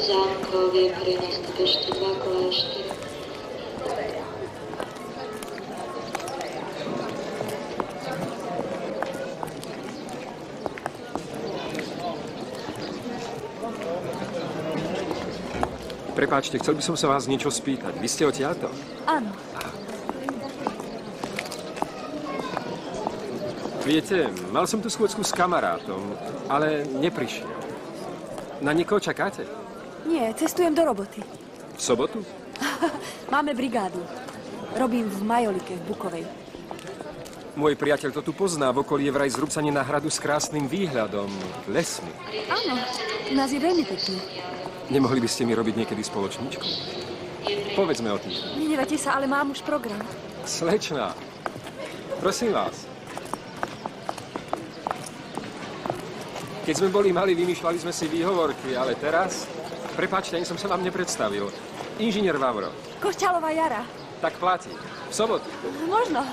Zámkov je pri nástupe ešte 2 kláštory. Prepáčte, chcel by som sa vás niečo spýtať. Vy ste odtiaľto? Áno. Viete, mal som tu schôdzku s kamarátom, ale neprišiel. Na niekoho čakáte? Nie, cestujem do roboty. V sobotu? Máme brigádu. Robím v Majolike, v Bukovej. Môj priateľ to tu pozná. V okolí je vraj zrúcanie na hradu s krásnym výhľadom, lesmi. Áno, u nás je veľmi pekne. Nemohli by ste mi robiť niekedy spoločničku? Povedzme o tým. Nenevate sa, ale mám už program. Slečná, prosím vás. Keď sme boli mali, vymýšľali sme si výhovorky, ale teraz... Prepáčte, ani som sa vám nepredstavil. Inžinier Vavro. Košťalová Jara. Tak platí. V sobotu. Možno.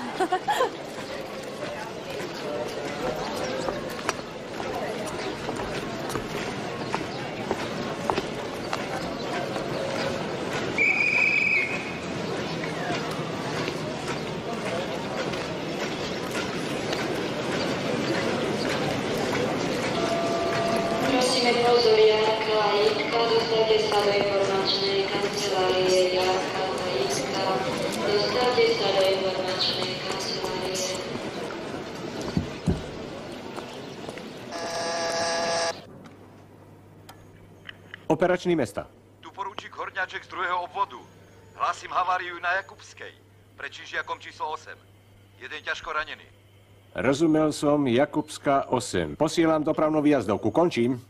Prosíme pozor, Jarka a Jitka, dostavte sa do informačnej kancelárie. Jarka a Jitka, dostavte sa do informačnej kancelárie. Operačný mesta. Tu poručík Horňáček z 2. obvodu. Hlásim haváriu na Jakubskej. Pred Čižiakom číslo 8. Jeden ťažko ranený. Rozumel som, Jakubská 8. Posielam dopravnú výjazdovku. Končím.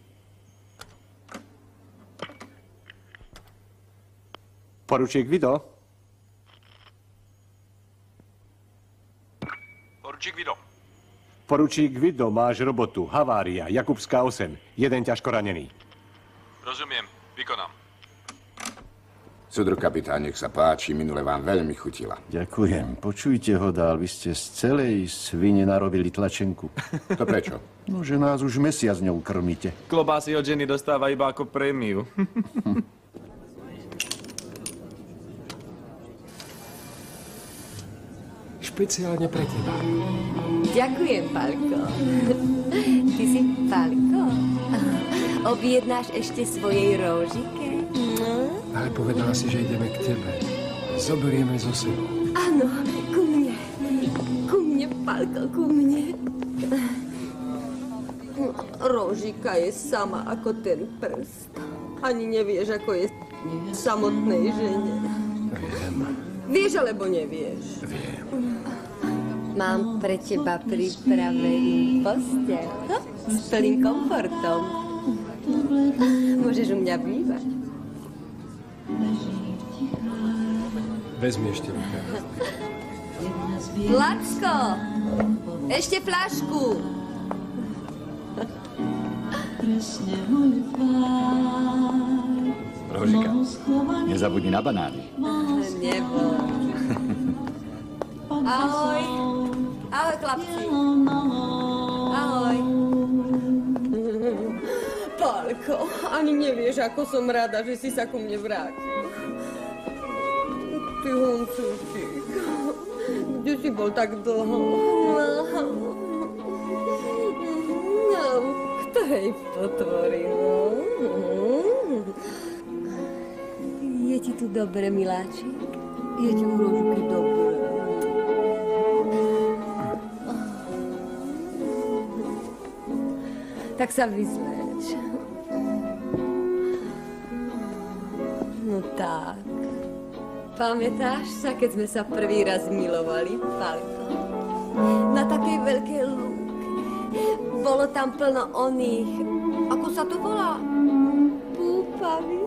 Poručík Vido. Poručík Vido. Poručík Vido, máš robotu. Havária, Jakubská 8. Jeden ťažko ranený. Rozumiem. Vykonám. Sudru kapitán, nech sa páči, minule vám veľmi chutila. Ďakujem. Počujte ho, Dál, vy ste z celej svine narobili tlačenku. To prečo? No, že nás už mesiac ňou krmíte. Klobásy od ženy dostáva iba ako prémiu. Špeciálne pre teba. Ďakujem, Pálko. Ty si Pálko? Objednáš ešte svojej Róžike? No? Ale povedala si, že ideme k tebe. Zoberieme zo sebou. Áno, ku mne. Ku mne, Pálko, ku mne. Róžika je sama ako ten prst. Ani nevieš, ako je samotnej žene. Viem. Vieš, alebo nevieš? Viem. Mám pre teba pripravenú posteľ s plným komfortom. Môžeš u mňa bývať. Vezmi ešte ruka. Lacko! Ešte fľašku! Róžika, nezabudni na banány. Neboj. Ahoj. Ahoj, chlapci. Ahoj. Pálko, ani nevieš, ako som rada, že si sa ku mne vrátil. Ty huncúčik, kde si bol tak dlho? No, kto jej potvoril? Je ti tu dobre, miláčik? Je ti u Róžky dobre? Tak sa vyzleč. No tak. Pamätáš sa, keď sme sa prvý raz milovali, Falko? Na takej veľkej lúke. Bolo tam plno oných, ako sa to volá? Púpavy.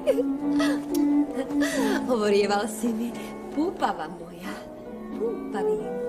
Hovorieval si mi, púpava moja, púpavienka.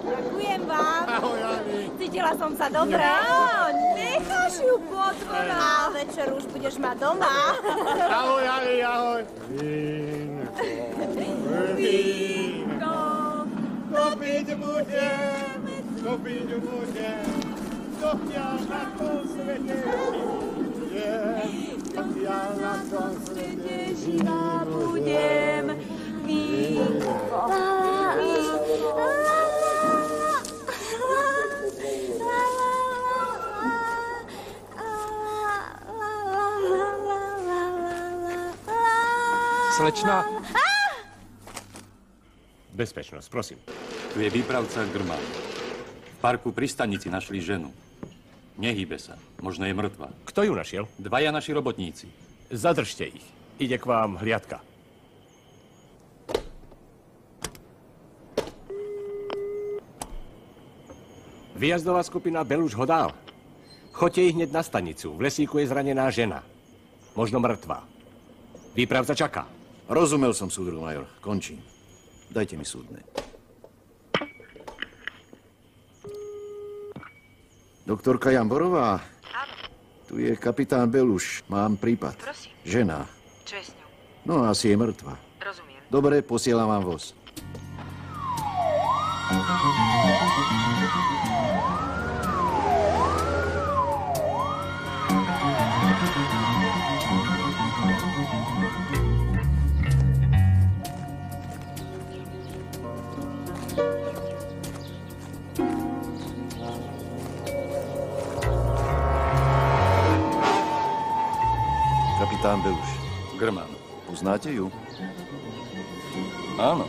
Ďakujem vám. Cítila som sa dobre. Necháš ju po dvore. A večer už budeš mať doma. Ahoj, Ali, ahoj. Vínko. Kopiť budem, kopiť budem. Dokiaľ na tom svete žijem. Dokiaľ na tom svete Živá budem. Vínko. Slečna. Bezpečnosť, prosím. Tu je výpravca Grman. V parku pri stanici našli ženu. Nehýbe sa. Možno je mŕtva. Kto ju našiel? Dvaja naši robotníci. Zadržte ich. Ide k vám hliadka. Výjazdová skupina Beluš Hodál. Choďte ich hneď na stanicu. V lesíku je zranená žena. Možno mŕtva. Výpravca čaká. Rozumel som, súdruh major. Končím. Dajte mi súdne. Doktorka Jamborová? Áno. Tu je kapitán Beluš. Mám prípad. Prosím. Žena. Čo je s ňou? No, asi je mŕtva. Rozumiem. Dobre, posielam vám voz. Kapitán Beluš. Grman. Poznáte ju? Áno.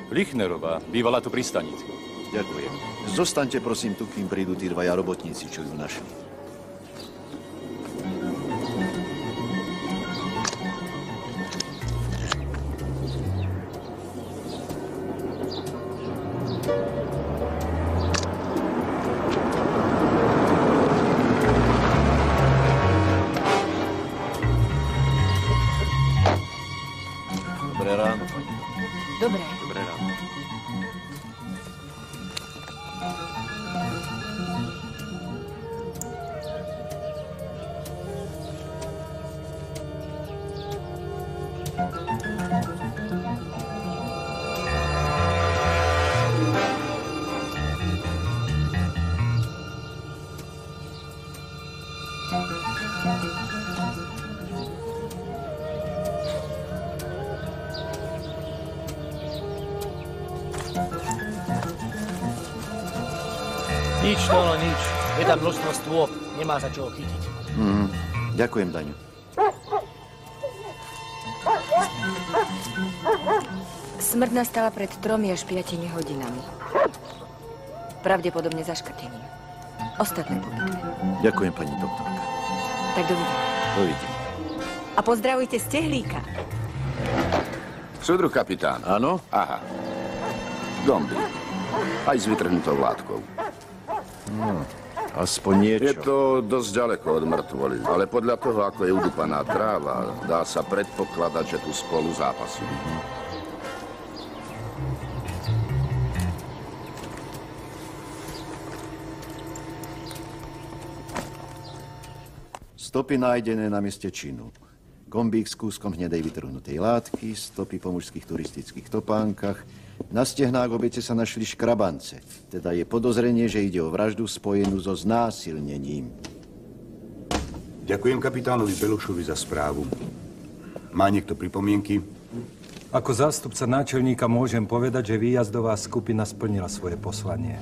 Lichnerová. Bývala tu pri stanici. Ďakujem. Zostaňte prosím tu, kým prídu tí dvaja robotníci, čo ju našli. Dobré ráno, pani. Dobré. Dobré ráno. Nič, Tono, nič. Je tam množstvo stôp. Nemá sa čoho chytiť. Ďakujem, Daňo. Smrť nastala pred 3 až 5 hodinami. Pravdepodobne zaškrtením. Ostatné pobytné. Ďakujem, pani doktorka. Tak dovidenia. Dovidenia. A pozdravujte Stehlíka. Súdruh kapitán. Áno? Aha. Gombík. Aj s vytrhnutou látkou. Aspoň niečo. Je to dosť ďaleko od mŕtvoly, ale podľa toho, ako je udupaná tráva, dá sa predpokladať, že tu spolu zápasili. Stopy nájdené na mieste činu. Gombík s kúskom hnedej vytrhnutej látky, stopy po mužských turistických topánkach. Na stehnách obete sa našli škrabance. Teda je podozrenie, že ide o vraždu spojenú so znásilnením. Ďakujem kapitánovi Belušovi za správu. Má niekto pripomienky? Ako zástupca náčelníka môžem povedať, že výjazdová skupina splnila svoje poslanie.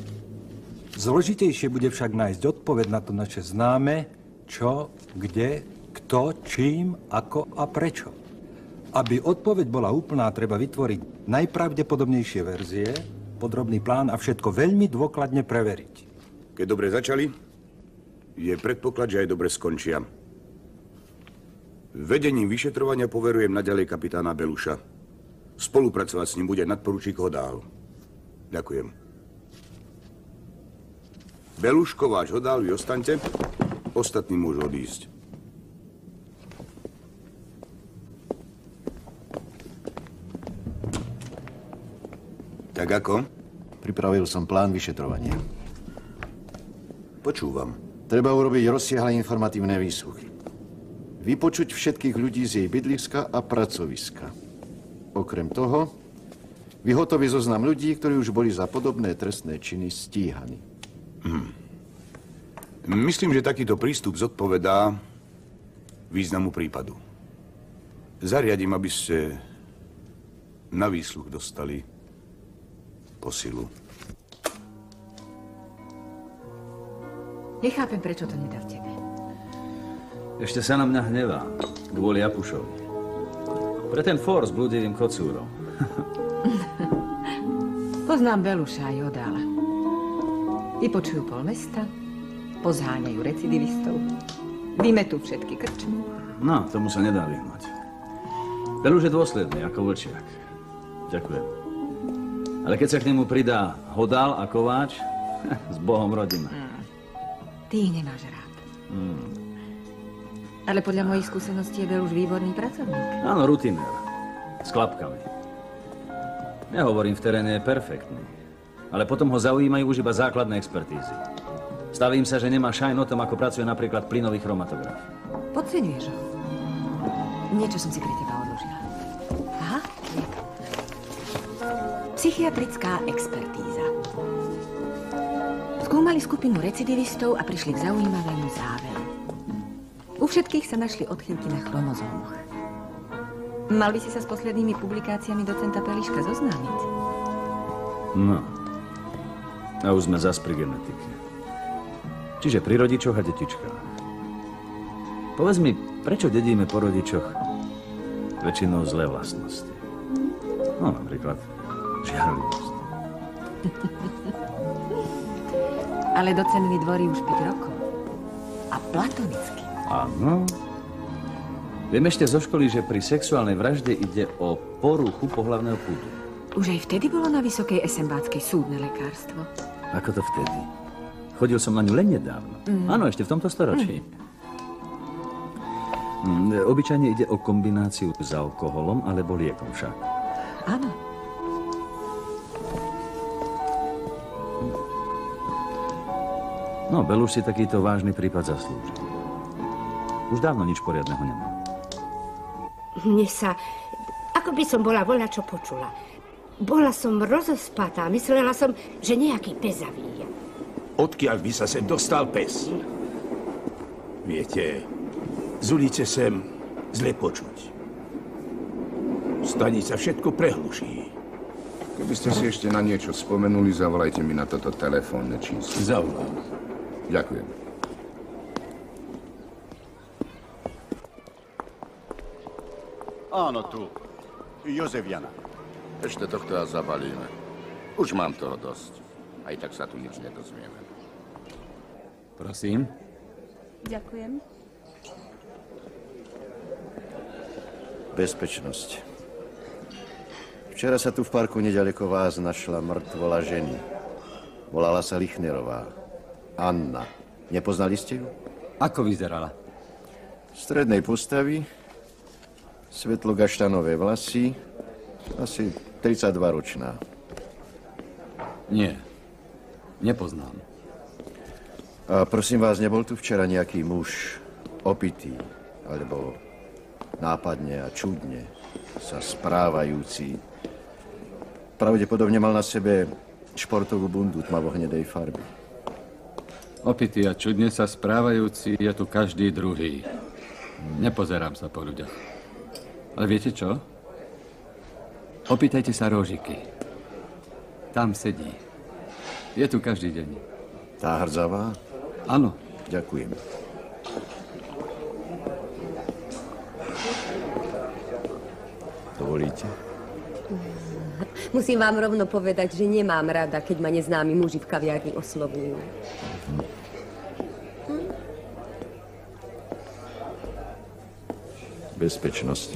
Zložitejšie bude však nájsť odpoveď na to naše známe, čo, kde, kto, čím, ako a prečo. Aby odpoveď bola úplná, treba vytvoriť najpravdepodobnejšie verzie, podrobný plán a všetko veľmi dôkladne preveriť. Keď dobre začali, je predpoklad, že aj dobre skončia. Vedením vyšetrovania poverujem naďalej kapitána Beluša. Spolupracovať s ním bude nadporučík Hodál. Ďakujem. Beluš, Kováč, Hodál, vy ostaňte. Ostatní môžu odísť. Tak ako? Pripravil som plán vyšetrovania. Počúvam. Treba urobiť rozsiahle informatívne výsluchy. Vypočuť všetkých ľudí z jej bydliska a pracoviska. Okrem toho, vyhotoviť zoznam ľudí, ktorí už boli za podobné trestné činy stíhaní. Myslím, že takýto prístup zodpovedá významu prípadu. Zariadím, aby ste na výsluch dostali posilu. Nechápem, prečo to nedá v tebe. Ešte sa na mňa hnevá, kvôli Japušovi. Pre ten for s blúdivým kocúrom. Poznám Beluša a Jodála. Vypočujú pol mesta, pozháňajú recidivistov, vymetú všetky krčmy. No, tomu sa nedá vyhnúť. Beluš je dôsledný, ako vlčiak. Ďakujem. Ale keď sa k nemu pridá Hodál a Kováč, s Bohom rodina. Ty ich nemáš rád. Ale podľa mojich skúseností je Beluš výborný pracovník. Áno, rutinér. S klapkami. Nehovorím, v teréne je perfektný. Ale potom ho zaujímajú už iba základné expertízy. Stavím sa, že nemá šajn o tom, ako pracuje napríklad plynový chromatograf. Podceňuješ ho. Niečo som si pre teba odložila. Aha, je to. Psychiatrická expertíza. Skúmali skupinu recidivistov a prišli k zaujímavému záveru. U všetkých sa našli odchýlky na chromozómoch. Mal by si sa s poslednými publikáciami docenta Peliška zoznámiť. No. A už sme zas pri genetike. Čiže pri rodičoch a detičkách. Povedz mi, prečo dedíme po rodičoch väčšinou zlé vlastnosti? No, napríklad žiarlivosť. Ale docent mi dvorí už 5 rokov. A platonicky. Áno. Viem ešte zo školy, že pri sexuálnej vražde ide o poruchu pohlavného púdu. Už aj vtedy bolo na Vysokej esembáckej súdne lekárstvo. Ako to vtedy? Chodil som na ňu len nedávno. Áno, ešte v tomto storočí. Obyčajne ide o kombináciu s alkoholom alebo liekom však. Áno. No, Beluš si takýto vážny prípad zaslúži. Už dávno nič poriadneho nemá. Mne sa... Ako by som bola voľa, čo počula. Bola som rozospatá. Myslela som, že nejaký pes zavíja. Odkiaľ by sa sem dostal pes? Viete, z ulice sem zle počuť. Stanica všetko prehluší. Keby ste si ešte na niečo spomenuli, zavolajte mi na toto telefónne číslo. Zavolám. Ďakujem. Áno, tu. Jozef Jana. Ešte tohto a zabalíme. Už mám toho dosť. Aj tak sa tu nič nedozvieme. Prosím. Ďakujem. Bezpečnosť. Včera sa tu v parku nedaleko vás našla mŕtvola ženy. Volala sa Lichnerová. Anna. Nepoznali ste ju? Ako vyzerala? Strednej postavy, svetlo-gaštanové vlasy, asi 32-ročná. Nie, nepoznám. A prosím vás, nebol tu včera nejaký muž opitý, alebo nápadne a čudne sa správajúci? Pravdepodobne mal na sebe športovú bundu tmavo-hnedej farby. Opitý a čudne sa správajúci je tu každý druhý. Nepozerám sa po ľuďoch. Ale viete čo? Opýtajte sa Róžiky. Tam sedí. Je tu každý deň. Tá hrdzavá? Áno. Ďakujem. Dovolíte? Musím vám rovno povedať, že nemám rada, keď ma neznámi muži v kaviarni oslovujú. Bezpečnosť.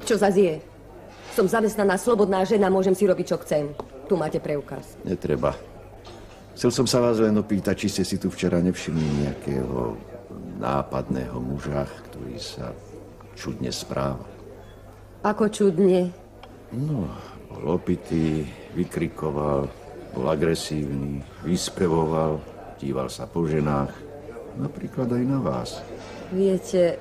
Čo zas je? Som zamestnaná, slobodná žena, môžem si robiť, čo chcem. Tu máte preukaz. Netreba. Chcel som sa vás len opýtať, či ste si tu včera nevšimli nejakého nápadného muža, ktorý sa čudne správa. Ako čudne? No, bol opitý, vykrikoval, bol agresívny, vyspevoval, díval sa po ženách, napríklad aj na vás. Viete,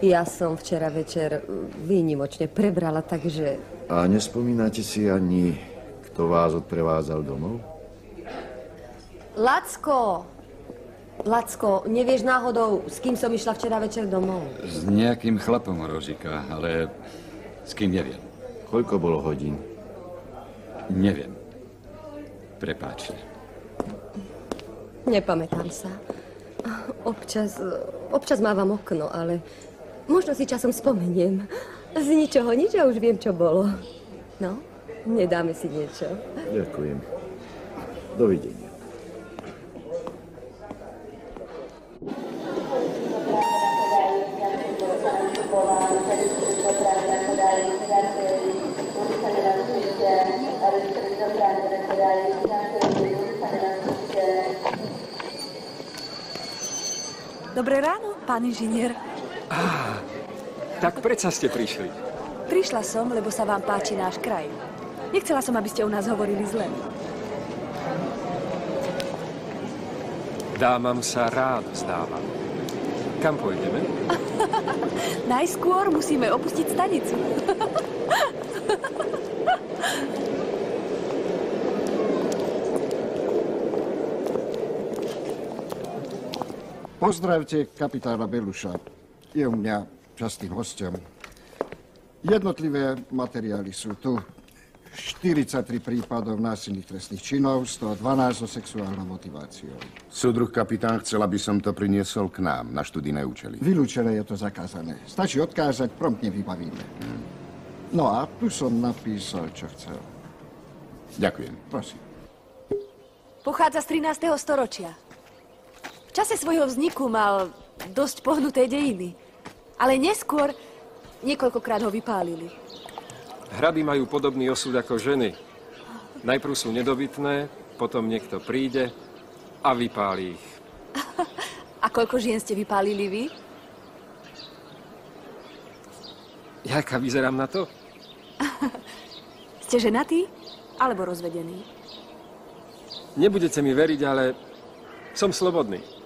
ja som včera večer výnimočne prebrala, takže... A nespomínate si ani, kto vás odprevádzal domov? Lacko, nevieš náhodou, s kým som išla včera večer domov? S nejakým chlapom, Róžika, ale s kým neviem. Koľko bolo hodín? Neviem. Prepáčte. Nepamätám sa. Občas mávam okno, ale možno si časom spomeniem. Z ničoho nič a už viem, čo bolo. No, nedáme si niečo. Ďakujem. Dovidenia. Dobré ráno, pán inžinier. Tak predsa ste prišli. Prišla som, lebo sa vám páči náš kraj. Nechcela som, aby ste u nás hovorili zle. Dámam sa rád vzdávam. Kam pôjdeme? Najskôr musíme opustiť stanicu. Pozdravte kapitána Beluša. Je u mňa častým hosťom. Jednotlivé materiály sú tu. 43 prípadov násilných trestných činov, 112 so sexuálnou motiváciou. Súdruh kapitán, chcela by som to priniesol k nám na študijné účely. Vylúčené je to zakázané. Stačí odkázať, promptne vybavíme. No a tu som napísal, čo chcel. Ďakujem. Prosím. Pochádza z 13. storočia. V čase svojho vzniku mal dosť pohnuté dejiny, ale neskôr niekoľkokrát ho vypálili. Hraby majú podobný osud ako ženy. Najprv sú nedobytné, potom niekto príde a vypálí ich. A koľko žien ste vypálili vy? Jaká vyzerám na to? Ste ženatý alebo rozvedený? Nebudete mi veriť, ale som slobodný.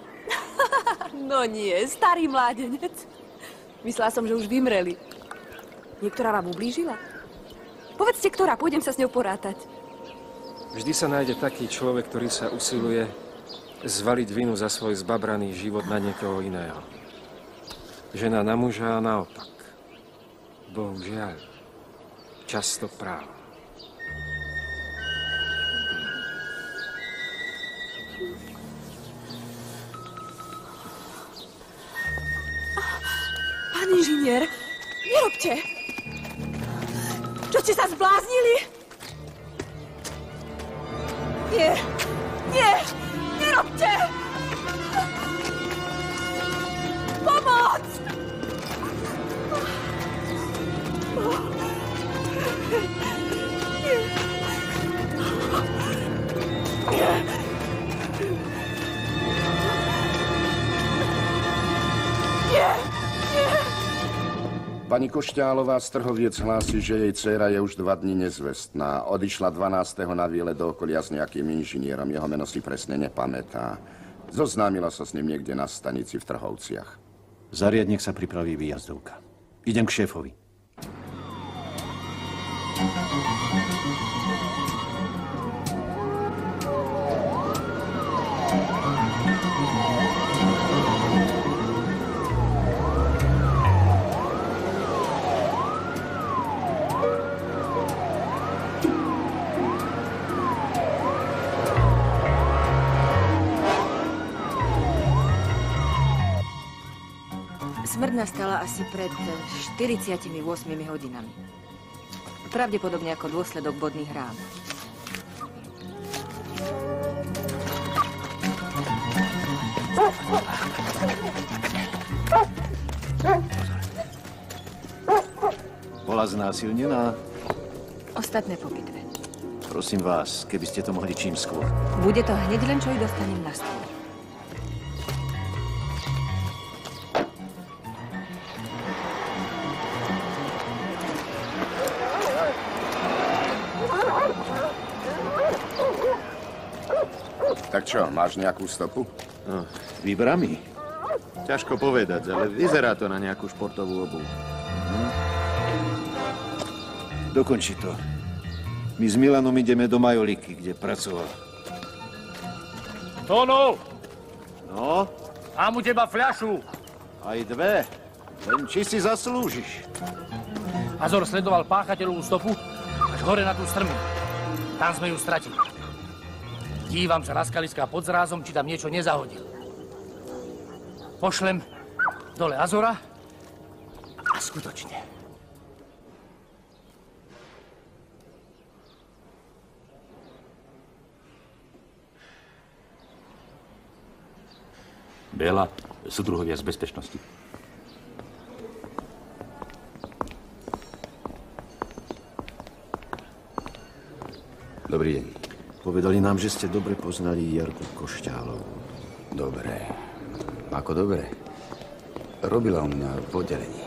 No nie, starý mládenec. Myslela som, že už vymreli. Niektorá vám ublížila? Povedzte, ktorá, pôjdem sa s ňou porátať. Vždy sa nájde taký človek, ktorý sa usiluje zvaliť vinu za svoj zbabraný život na niekoho iného. Žena na muža a naopak. Bohužiaľ, často právo. Pán inžinier, nerobte! Čo ste sa zbláznili? Nie, nie, nerobte! Pomoc! Pani Košťálová z Trhoviec hlási, že jej dcéra je už 2 dni nezvestná. Odišla 12. na výlet do okolia s nejakým inžinierom. Jeho meno si presne nepamätá. Zoznámila sa s ním niekde na stanici v Trhovciach. Zariad, nech sa pripraví výjazdovka. Idem k šéfovi. smrť nastala asi pred 48 hodinami. Pravdepodobne ako dôsledok bodných rán. Bola znásilnená? Ostatné po bitve. Prosím vás, keby ste to mohli čím skôr. Bude to hneď len, čo ju dostanem na stôl. Tak čo, máš nejakú stopu? No, vybrami. Ťažko povedať, ale vyzerá to na nejakú športovú obuv. Dokonči to. My s Milanom ideme do Majoliky, kde pracoval. Tóno! No? Mám u teba fľašu. Aj dve. Len či si zaslúžiš. Azor sledoval páchateľovú stopu až hore na tú strmu. Tam sme ju stratili. Dívam sa na skaliská pod zrázom, či tam niečo nezahodil. Pošlem dole Azora a skutočne. Béla, súdruhovia z bezpečnosti. Dobrý deň. Povedali nám, že ste dobre poznali Jarku Košťálovú. Dobre. Ako dobre? Robila u mňa v oddelení.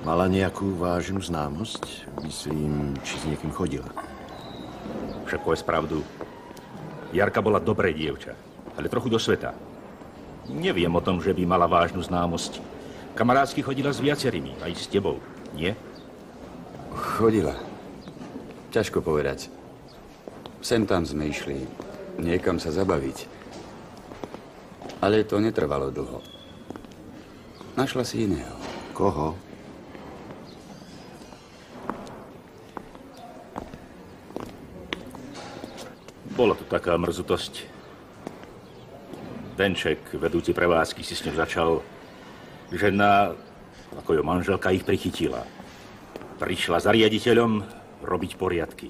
Mala nejakú vážnu známosť? Myslím, či s niekým chodila. Však povedz pravdu. Jarka bola dobré dievča, ale trochu do sveta. Neviem o tom, že by mala vážnu známosť. Kamarátsky chodila s viacerými, aj s tebou, nie? Chodila. Ťažko povedať. Sem tam sme išli niekam sa zabaviť. Ale to netrvalo dlho. Našla si iného. Koho? Bola to taká mrzutosť. Benček, vedúci prevádzky, si s ňou začal. Žena, ako jo manželka, ich prichytila. Prišla za riaditeľom robiť poriadky.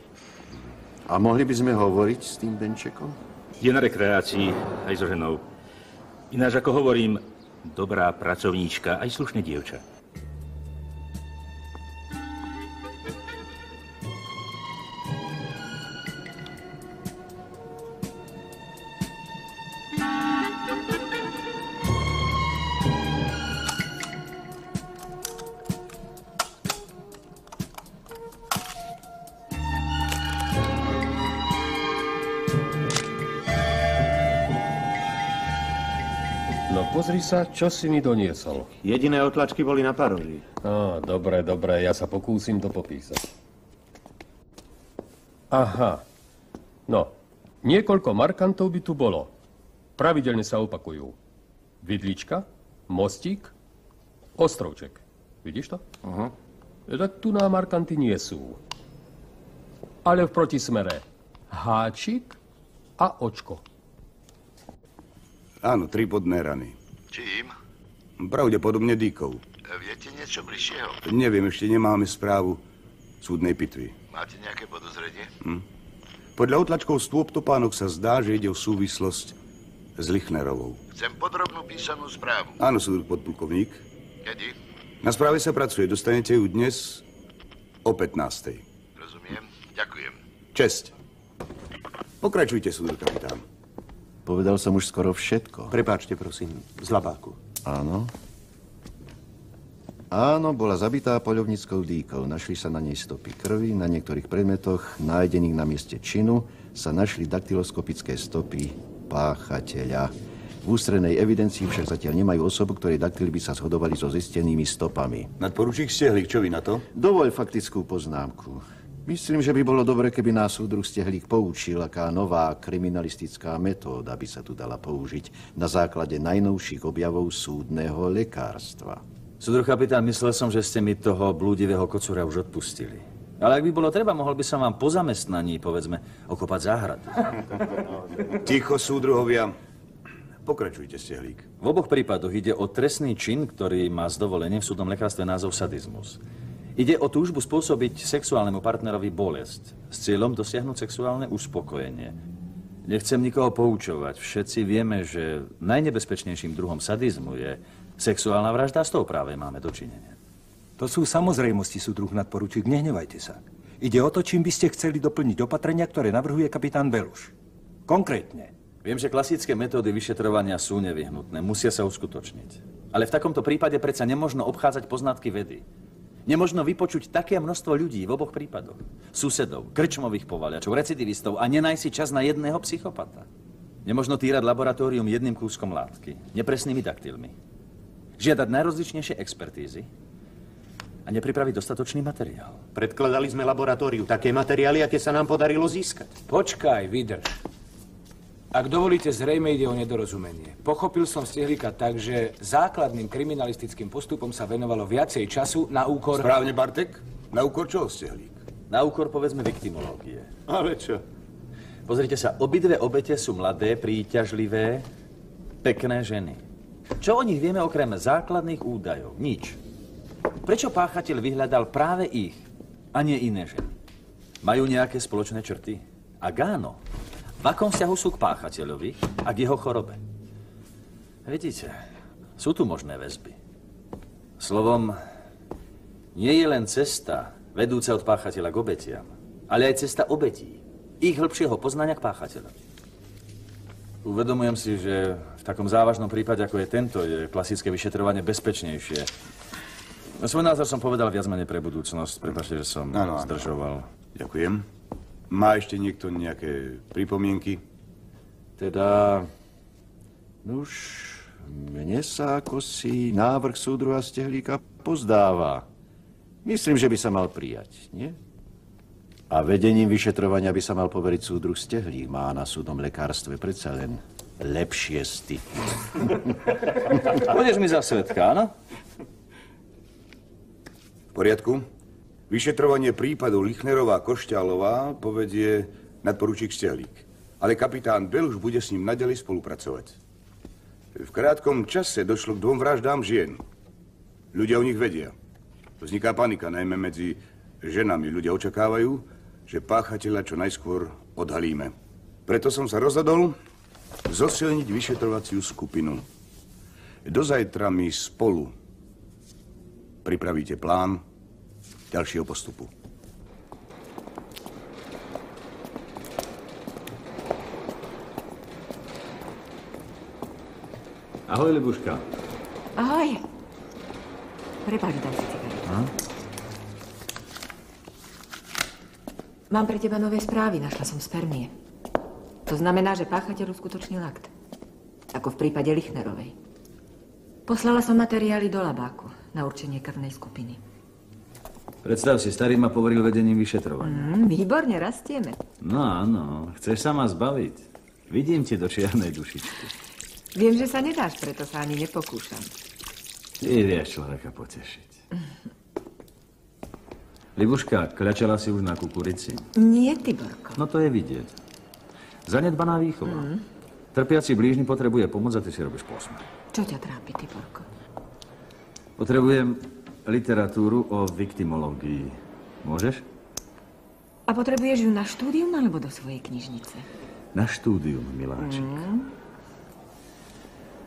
A mohli by sme hovoriť s tým Benčekom? Je na rekreácii aj so ženou. Ináč, ako hovorím, dobrá pracovníčka, aj slušné dievča. Pozri sa, čo si mi doniesol. Jediné otlačky boli na paróžii. Dobre, ja sa pokúsim to popísať. Aha. No, niekoľko markantov by tu bolo. Pravidelne sa opakujú. Vidlička, mostík, ostrovček. Vidíš to? Tak tu na markanty nie sú. Ale v protismere háčik a očko. Áno, 3 bodné rany. Čím? Pravdepodobne dýkou. Viete niečo bližšieho? Neviem, ešte nemáme správu súdnej pitvy. Máte nejaké podozrenie? Podľa otlačkov stôp topánok sa zdá, že ide o súvislosť s Lichnerovou. Chcem podrobnú písanú správu. Áno, súdruh podplukovník. Kedy? Na správe sa pracuje. Dostanete ju dnes o 15:00. Rozumiem. Ďakujem. Česť. Pokračujte, súdruh kapitán. Povedal som už skoro všetko. Prepáčte, prosím, z labáku. Áno. Áno, bola zabitá poľovníckou dýkou. Našli sa na nej stopy krvi. Na niektorých predmetoch, nájdených na mieste činu, sa našli daktyloskopické stopy páchateľa. V ústrednej evidencii však zatiaľ nemajú osobu, ktorej daktyly by sa zhodovali so zistenými stopami. Nadporučík Stehlik, čo vy na to? Dovoľ faktickú poznámku. Myslím, že by bolo dobre, keby nás súdruh Stehlík poučil, aká nová kriminalistická metóda by sa tu dala použiť na základe najnovších objavov súdneho lekárstva. Súdruh kapitán, myslel som, že ste mi toho blúdivého kocúra už odpustili. Ale ak by bolo treba, mohol by som vám po zamestnaní, povedzme, okopať záhradu. Ticho, súdruhovia. Pokračujte, Stehlík. V oboch prípadoch ide o trestný čin, ktorý má s dovolením v súdnom lekárstve názov sadizmus. Ide o túžbu spôsobiť sexuálnemu partnerovi bolesť s cieľom dosiahnuť sexuálne uspokojenie. Nechcem nikoho poučovať. Všetci vieme, že najnebezpečnejším druhom sadizmu je sexuálna vražda, s tou práve máme dočinenia. To sú samozrejmosti, súdruh nadporučík, nehnevajte sa. Ide o to, čím by ste chceli doplniť opatrenia, ktoré navrhuje kapitán Beluš. Konkrétne. Viem, že klasické metódy vyšetrovania sú nevyhnutné, musia sa uskutočniť. Ale v takomto prípade predsa nemožno obchádzať poznatky vedy. Nemožno vypočuť také množstvo ľudí v oboch prípadoch. Susedov, krčmových povaliačov, recidivistov a nenajsť si čas na jedného psychopata. Nemožno týrať laboratórium jedným kúskom látky, nepresnými daktilmi. Žiadať najrozličnejšie expertízy a nepripraviť dostatočný materiál. Predkladali sme laboratóriu také materiály, aké sa nám podarilo získať. Počkaj, vydrž. Ak dovolíte, zrejme ide o nedorozumenie. Pochopil som Stehlíka tak, že základným kriminalistickým postupom sa venovalo viacej času na úkor... Správne, Bartek? Na úkor čoho, Stehlík? Na úkor, povedzme, viktimológie. Ale čo? Pozrite sa, obidve obete sú mladé, príťažlivé, pekné ženy. Čo o nich vieme okrem základných údajov? Nič. Prečo páchateľ vyhľadal práve ich a nie iné ženy? Majú nejaké spoločné črty? Ak áno, v akom vzťahu sú k páchateľovi a k jeho chorobe? Vidíte, sú tu možné väzby. Slovom, nie je len cesta vedúca od páchateľa k obetiam, ale aj cesta obetí, ich hĺbšieho poznania k páchateľovi. Uvedomujem si, že v takom závažnom prípade, ako je tento, je klasické vyšetrovanie bezpečnejšie. Svoj názor som povedal viac menej pre budúcnosť. Prepáčte, že som zdržoval. Ďakujem. Má ešte niekto nejaké pripomienky? Teda, už mne sa ako si návrh súdruha Stehlíka pozdáva. Myslím, že by sa mal prijať, nie? A vedením vyšetrovania by sa mal poveriť súdruh Stehlík. Má na súdnom lekárstve predsa len lepšie styky. Budeš mi za svedka, áno? V poriadku. Vyšetrovanie prípadu Lichnerová Košťálová povedie nadporučík Stehlík. Ale kapitán Beluš bude s ním naďalej spolupracovať. V krátkom čase došlo k 2 vraždám žien. Ľudia o nich vedia. Vzniká panika, najmä medzi ženami. Ľudia očakávajú, že páchateľa čo najskôr odhalíme. Preto som sa rozhodol zosilniť vyšetrovaciu skupinu. Do zajtra mi spolu pripravíte plán ďalšieho postupu. Ahoj, Libuška. Ahoj. Prepáč, daj si cigaretu. Mám pre teba nové správy, našla som spermie. To znamená, že páchateľ uskutočnil akt. Ako v prípade Lichnerovej. Poslala som materiály do labáku na určenie krvnej skupiny. Predstav si, starý ma poveril vedením vyšetrovania. Výborne, rastieme. No áno, chceš sa ma zbaviť. Vidím ti do čiernej dušičky. Viem, že sa nedáš, preto sa ani nepokúšam. Ty vieš človeka potešiť. Libuška, kľačala si už na kukurici? Nie, Tiborko. No to je vidieť. Zanedbaná výchova. Trpiaci blížny potrebuje pomoc a ty si robíš posmech. Čo ťa trápi, Tiborko? Potrebujem literatúru o viktimológii. Môžeš? A potrebuješ ju na štúdium alebo do svojej knižnice? Na štúdium, miláčik.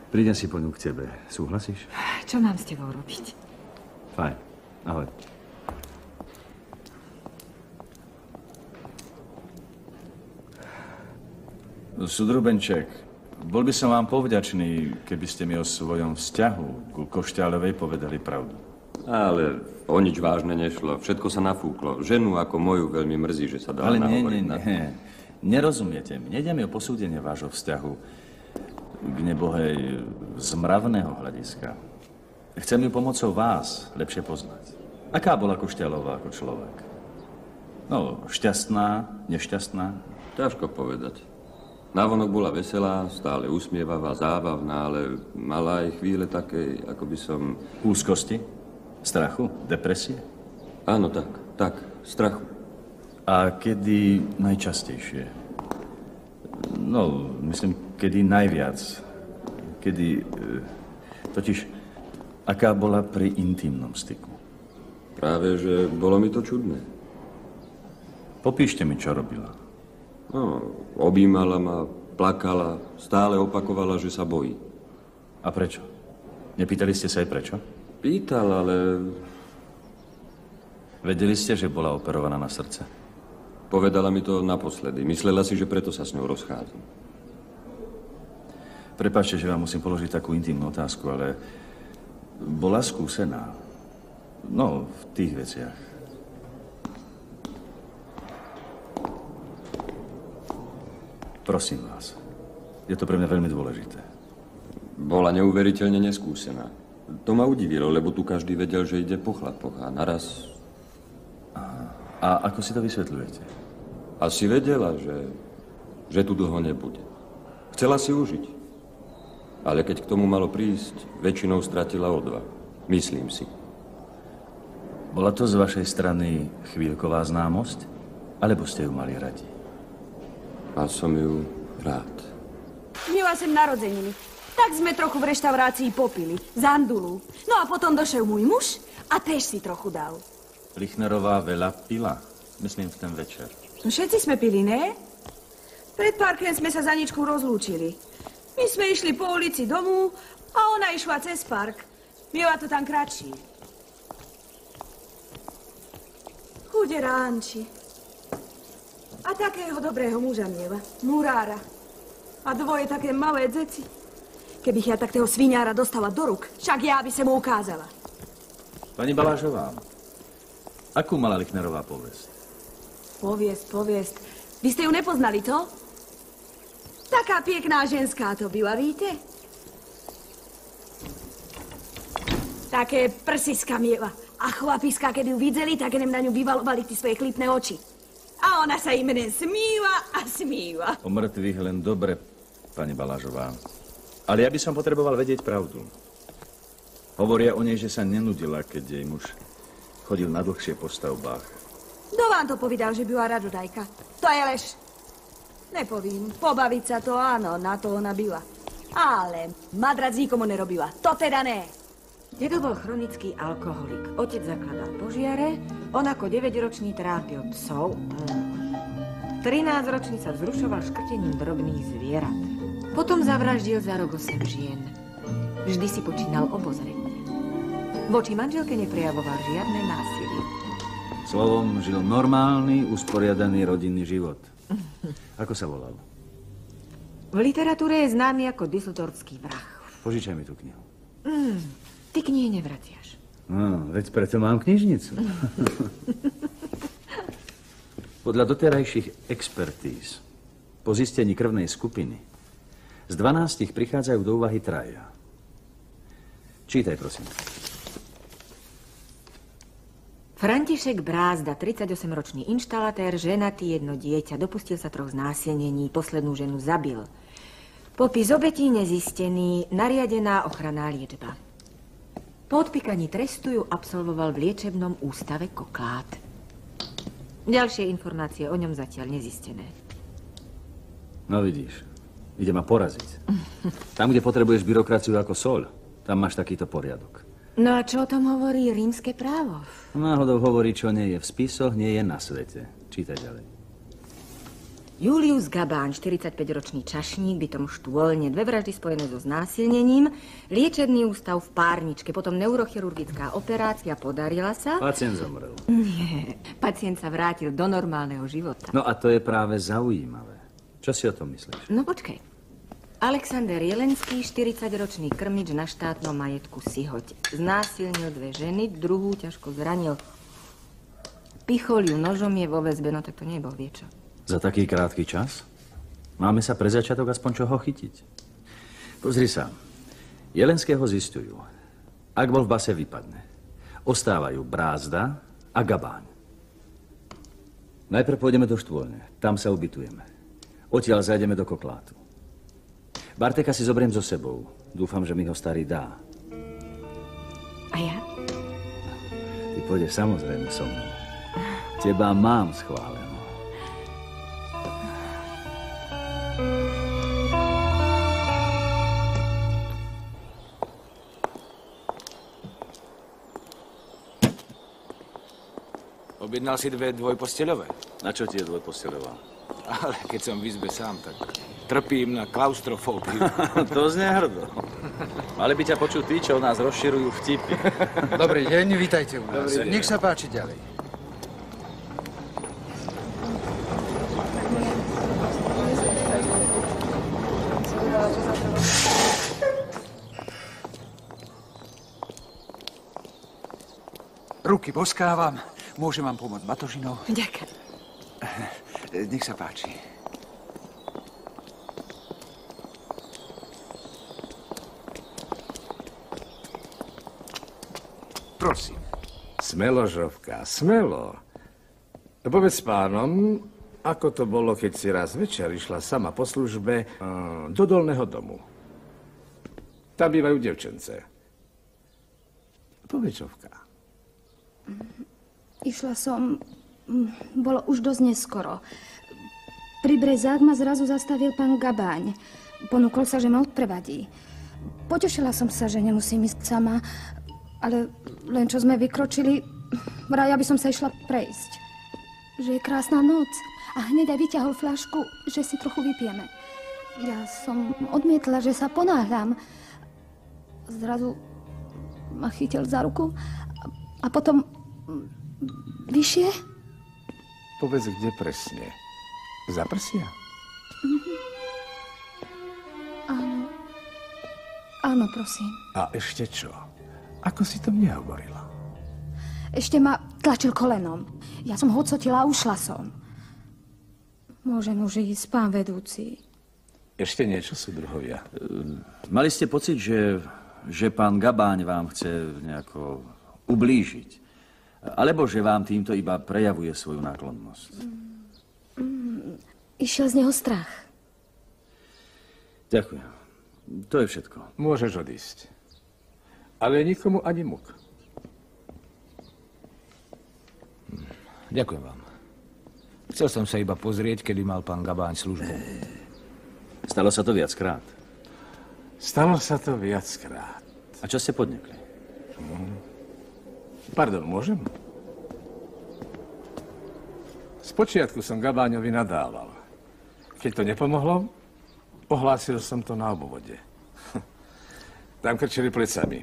Prídem si po ňu k tebe. Súhlasíš? Čo mám s tebou robiť? Fajn. Ahoj. Súdruh Benček, bol by som vám povďačný, keby ste mi o svojom vzťahu ku Košťálovej povedali pravdu. Ale o nič vážne nešlo. Všetko sa nafúklo. Ženu ako moju veľmi mrzí, že sa dala nahovoriť. Ale nie. Nerozumiete mi. Nejde mi o posúdenie vášho vzťahu k nebohej z mravného hľadiska. Chcem ju pomocou vás lepšie poznať. Aká bola Košťálová ako človek? No, šťastná, nešťastná? Ťažko povedať. Návonok bola veselá, stále usmievavá, zábavná, ale mala aj chvíle takej, ako by som... Úzkosti? Strachu? Depresie? Áno, tak, strachu. A kedy najčastejšie? No, myslím, kedy najviac Kedy... Totiž, aká bola pri intímnom styku? Práve, že bolo mi to čudné. Popíšte mi, čo robila. No, objímala ma, plakala, stále opakovala, že sa bojí. A prečo? Nepýtali ste sa aj prečo? Pýtal, ale... Vedeli ste, že bola operovaná na srdce? Povedala mi to naposledy. Myslela si, že preto sa s ňou rozchádzam. Prepáčte, že vám musím položiť takú intimnú otázku, ale bola skúsená. No, v tých veciach. Prosím vás. Je to pre mňa veľmi dôležité. Bola neuveriteľne neskúsená. To ma udivilo, lebo tu každý vedel, že ide po chlapoch a naraz... A ako si to vysvetľujete? Asi vedela, že tu dlho nebude. Chcela si užiť. Ale keď k tomu malo prísť, väčšinou stratila odvahu. Myslím si. Bola to z vašej strany chvíľková známosť? Alebo ste ju mali radi? Mal som ju rád. Mila sem narodzeniny. Tak sme trochu v reštaurácii popili. Zandulu. No a potom došiel môj muž a tež si trochu dal. Lichnerová veľa pila. Myslím v ten večer. Všetci sme pili, ne? Pred párkrem sme sa za Aničkou rozlúčili. My sme išli po ulici domu a ona išla cez park. Miela to tam kratší. Chuderánči. A takého dobrého muža mieva. Murára. A dvoje také malé dzeci. Kebych ja takého sviňára dostala do ruk, však ja by som mu ukázala. Pani Balážová, akú mala Lichnerová povesť? Poviesť. Vy ste ju nepoznali, to? Taká pekná ženská to byla, víte? Také prsiska miela. A chlapiska, keď ju videli, tak nem na ňu vyvalovali ty svoje klipné oči. A ona sa im len smíla a smíla. O mŕtvych len dobre, pani Balážová. Ale ja by som potreboval vedieť pravdu. Hovoria o nej, že sa nenudila, keď jej muž chodil na dlhšie po stavbách. Kto vám to povedal, že byla radodajka? To je lež. Nepovím. Pobaviť sa to áno, na to ona byla. Ale madrac nikomu nerobila. To teda ne. Dedo bol chronický alkoholik. Otec zakladal požiare, on ako 9-ročný trápil psov. 13-ročný sa vzrušoval škrtením drobných zvierat. Potom zavraždil za rok 8 žien. Vždy si počínal obozretne. Voči manželke neprejavoval žiadne násilie. Slovom, žil normálny, usporiadaný rodinný život. Ako sa volal? V literatúre je známy ako Düsseldorfský vrah. Požičaj mi tú knihu. Ty knihy nevraciaš. No, veď preto mám knižnicu. Podľa doterajších expertíz, po zistení krvnej skupiny, z 12 prichádzajú do úvahy traja. Čítaj, prosím. František Brázda, 38-ročný inštalatér, ženatý, jedno dieťa, dopustil sa 3 znásilnení, poslednú ženu zabil. Popis obetí nezistený, nariadená ochranná liečba. Po odpíkaní trestu ju absolvoval v liečebnom ústave Koklát. Ďalšie informácie o ňom zatiaľ nezistené. No vidíš, ide ma poraziť. Tam, kde potrebuješ byrokraciu ako soľ, tam máš takýto poriadok. No a čo o tom hovorí rímske právo? Náhodou hovorí, čo nie je v spisoch, nie je na svete. Čítaj ďalej. Julius Gabán, 45-ročný čašník, bytom štôlne, 2 vraždy spojené so znásilnením, liečebný ústav v Párničke, potom neurochirurgická operácia, podarila sa. Pacient zomrel. Nie, pacient sa vrátil do normálneho života. No a to je práve zaujímavé. Čo si o tom myslíš? No počkej. Alexander Jelenský, 40-ročný krmič na štátnom majetku Sihoť. Znásilnil 2 ženy, druhú ťažko zranil. Pichol ju nožom, je vo väzbe, no tak to nebol, vie čo. Za taký krátky čas? Máme sa pre začiatok aspoň čoho chytiť. Pozri sa. Jelenského zistujú. Ak bol v base, vypadne. Ostávajú Brázda a Gabáň. Najprv pôjdeme do Štôlne. Tam sa ubytujeme. Odtiaľ zajdeme do Koklátu. Barteka si zoberiem so sebou. Dúfam, že mi ho starý dá. A ja? Ty pôjdeš samozrejme so mnou. Teba mám schválené. Objednal si 2 dvojposteľové. Na čo ti je dvojposteľová? Ale keď som v izbe sám, tak trpím na klaustrofóbiu. To znie hrdo. Mali by ťa počuť tí, čo o nás rozširujú vtipy. Dobrý deň, vítajte u nás. Nech sa páči ďalej. Ruky boskávam. Môžem vám pomôcť batožinou? Ďakujem. Nech sa páči. Prosím. Smelo, Žovka, smelo. Povedz pánom, ako to bolo, keď si raz večer išla sama po službe do Dolného domu. Tam bývajú devčence. Povedz, Žovka. Išla som... Bolo už dosť neskoro. Pri brezách ma zrazu zastavil pán Gabáň. Ponúkol sa, že ma odprevadí. Potešila som sa, že nemusím ísť sama, ale len čo sme vykročili, vraj, aby som sa išla prejsť. Že je krásna noc a hneď aj vyťahol fľašku, že si trochu vypijeme. Ja som odmietla, že sa ponáhľam. Zrazu ma chytil za ruku a potom... Vyššie? Povedz, kde presne. Za prsia? Áno. Áno, prosím. A ešte čo? Ako si to mne hovorila? Ešte ma tlačil kolenom. Ja som ho odsotila a ušla som. Môžem už ísť, pán vedúci. Ešte niečo, súdruhovia? Mali ste pocit, že pán Gabáň vám chce nejako ublížiť? Alebo že vám týmto iba prejavuje svoju náklonnosť? Išiel z neho strach. Ďakujem. To je všetko. Môžeš odísť. Ale nikomu ani muk. Ďakujem vám. Chcel som sa iba pozrieť, kedy mal pán Gabáň službu. Stalo sa to viackrát? Stalo sa to viackrát. A čo ste podnikli? Pardon, môžem? Spočiatku som Gabáňovi nadával. Keď to nepomohlo, ohlásil som to na obvode. Tam krčili plecami.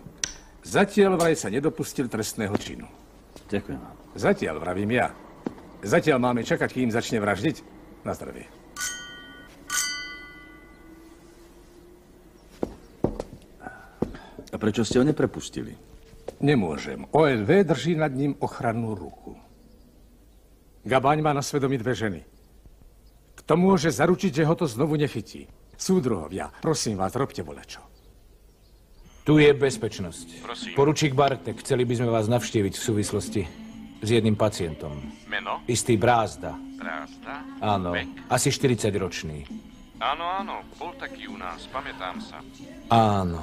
Zatiaľ vraj sa nedopustil trestného činu. Ďakujem vám. Zatiaľ, vravím ja. Zatiaľ máme čakať, kým začne vraždiť. Na zdravie. A prečo ste ho neprepustili? Nemôžem. OLV drží nad ním ochrannú ruku. Gabáň má na svedomí 2 ženy. Kto môže zaručiť, že ho to znovu nechytí? Súdruhovia, prosím vás, robte voľačo. Tu je bezpečnosť. Prosím. Poručík Bartek, chceli by sme vás navštíviť v súvislosti s jedným pacientom. Meno? Istý Brázda. Brázda? Áno, Vek? asi 40-ročný. Áno, bol taký u nás, pamätám sa. Áno.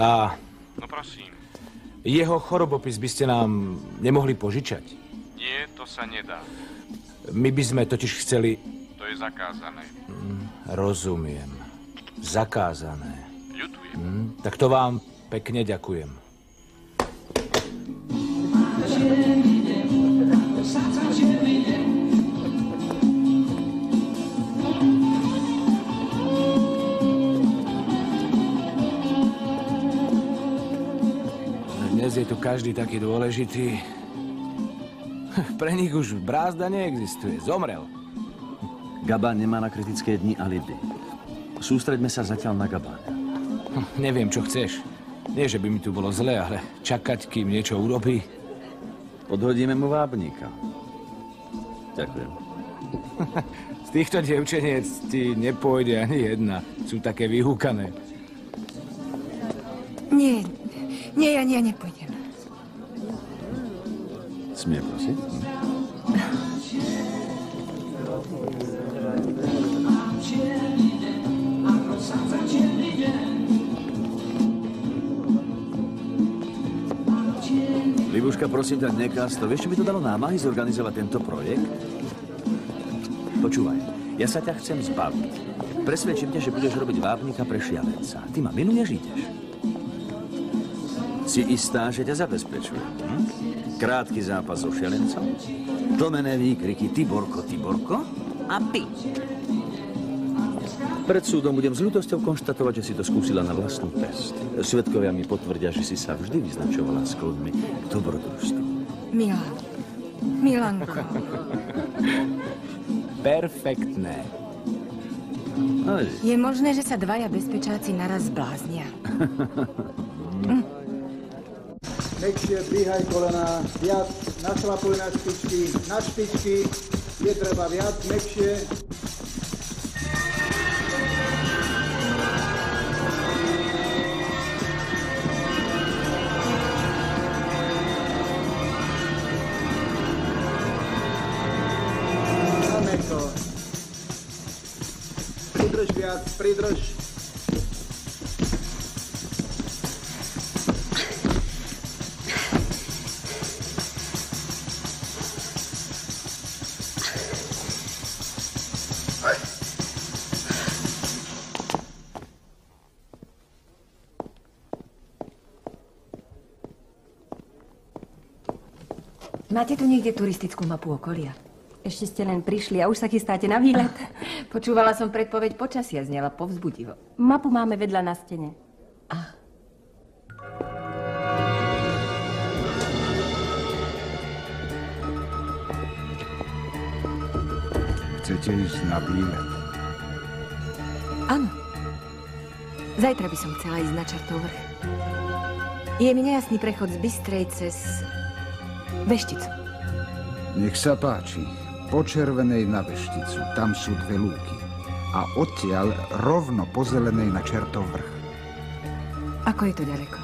A... No prosím. Jeho chorobopis by ste nám nemohli požičať? Nie, to sa nedá. My by sme totiž chceli... To je zakázané. Rozumiem. Zakázané. Ľutujem. Tak to vám pekne ďakujem. Dnes je tu každý taký dôležitý. Pre nich už Brázda neexistuje. Zomrel. Gabáň nemá na kritické dni alibi. Sústreďme sa zatiaľ na Gabáňa. Neviem, čo chceš. Nie, že by mi tu bolo zle, ale čakať, kým niečo urobí. Podhodíme mu vábnika. Ďakujem. Z týchto dievčeniec ti nepôjde ani jedna. Sú také vyhúkané. Nie, ja nepôjdem. Smie, prosím. Libuška, prosím ťa, nekaz to. Vieš, čo by to dalo námahy zorganizovať tento projekt? Počúvaj, ja sa ťa chcem zbaviť. Presvedčím ťa, že budeš robiť vábnika pre šialenca. Ty ma miluješ, ideš? Si istá, že ťa zabezpečuje? Krátky zápas so šelencom, tlmené výkriky Tiborko, Tiborko a pi. Pred súdom budem s ľútosťou konštatovať, že si to skúsila na vlastnú pest. Svedkovia mi potvrdia, že si sa vždy vyznačovala sklonmi k dobrodružstvu. Milan. Milanko. Perfektné. Je možné, že sa dvaja bezpečáci naraz zbláznia. Mekšie, dvíhaj kolená, viac, našlapuj na špičky, je treba viac, mekšie. Pridrž viac, pridrž. Máte tu niekde turistickú mapu okolia? Ešte ste len prišli a už sa chystáte na výlet. Počúvala som predpoveď počasia, znela povzbudivo. Mapu máme vedľa na stene. Chcete ísť na výlet? Áno. Zajtra by som chcela ísť na Čertov vrch. Je mi nejasný prechod z Bystrej cez Vešticu. Nech sa páči. Po Červenej na Vešticu. Tam sú 2 lúky. A odtiaľ rovno po Zelenej na Čertov vrch. Ako je to ďaleko?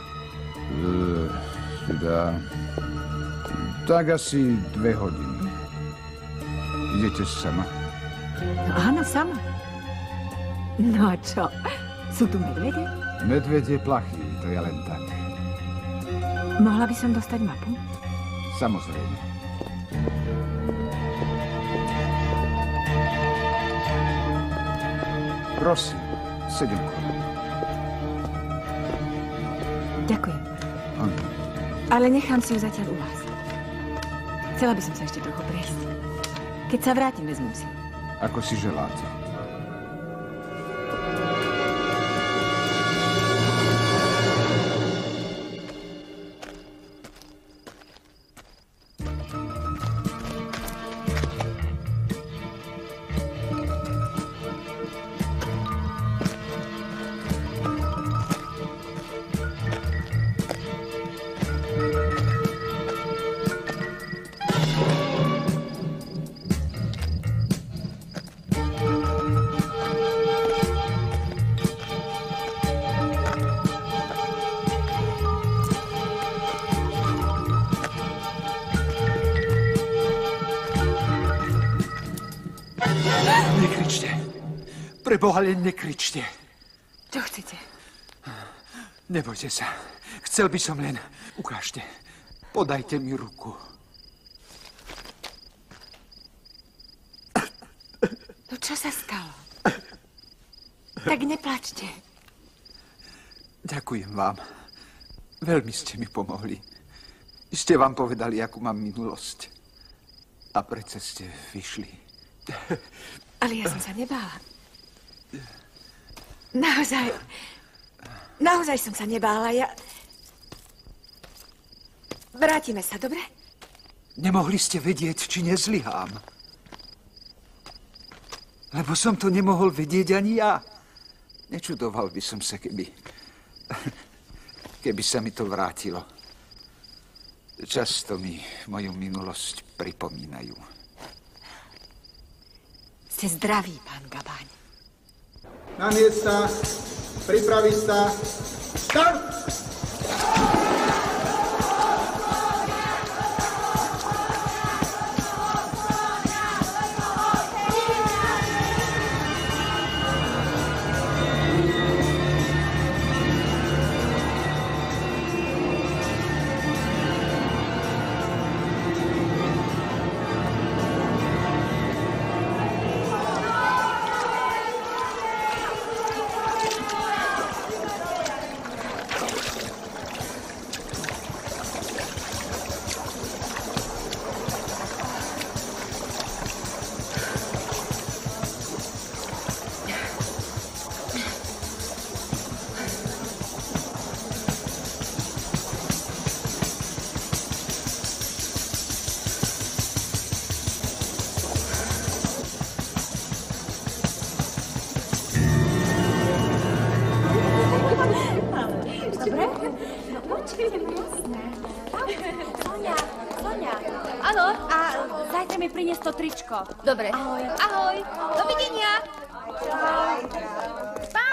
Tak asi 2 hodiny. Idete sama? Áno, sama. No a čo? Sú tu medvede? Medvedie plachy, to je len tak. Mohla by som dostať mapu? Samozrejme. Prosím, 7 korún. Ďakujem. Áno. Ale nechám si ju zatiaľ u vás. Chcela by som sa ešte trochu prejsť. Keď sa vrátim, vezmem si. Ako si želáte. Preboha, len nekričte. Čo chcete? Nebojte sa. Chcel by som len... Ukážte. Podajte mi ruku. No čo sa stalo? Tak neplačte. Ďakujem vám. Veľmi ste mi pomohli. Ste vám povedali, akú mám minulosť. A predsa ste vyšli. Ale ja som sa nebála. Naozaj som sa nebála. Vrátime sa, dobre? Nemohli ste vedieť, či nezlyhám. Lebo som to nemohol vedieť ani ja. Nečudoval by som sa, keby sa mi to vrátilo. Často mi moju minulosť pripomínajú. Ste zdraví, pán Gabáň. Na miesta, pripraviť sa, start! Sonia. Áno? A zajtra mi prinies to tričko. Dobre. Ahoj. Ahoj. Dovidenia. Ahoj. Pá.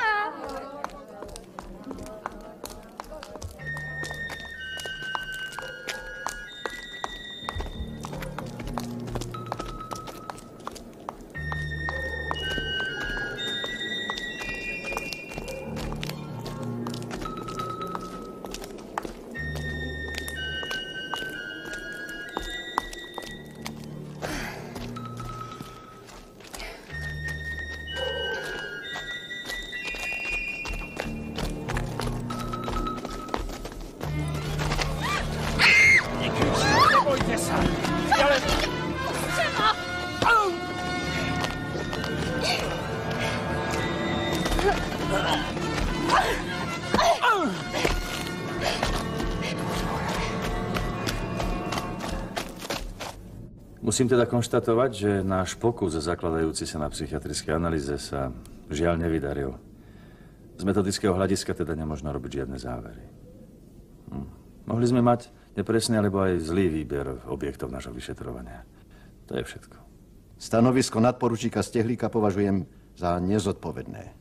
Musím teda konštatovať, že náš pokus zakladajúci sa na psychiatrickej analýze sa žiaľ nevydaril. Z metodického hľadiska teda nemožno robiť žiadne závery. Mohli sme mať nepresný alebo aj zlý výber objektov nášho vyšetrovania. To je všetko. Stanovisko nadporučíka Stehlíka považujem za nezodpovedné.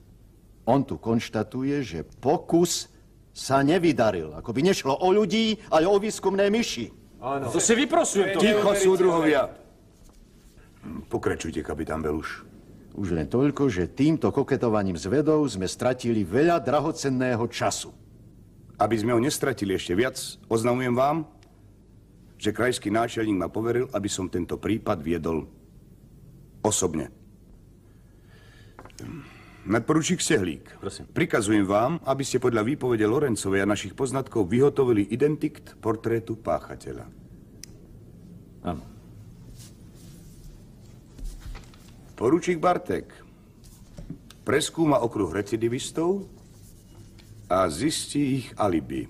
On tu konštatuje, že pokus sa nevydaril. Ako by nešlo o ľudí, ale o výskumné myši. Áno. To si vyprosujem. Ticho, súdruhovia. Pokračujte, kapitán Beluš. Už len toľko, že týmto koketovaním s vedou sme stratili veľa drahocenného času. Aby sme ho nestratili ešte viac, oznamujem vám, že krajský náčelník ma poveril, aby som tento prípad viedol osobne. Nadporučík Stehlík, prikazujem vám, aby ste podľa výpovede Lorencovej a našich poznatkov vyhotovili identikt portrétu páchateľa. Áno. Poručík Bartek preskúma okruh recidivistov a zistí ich alibi.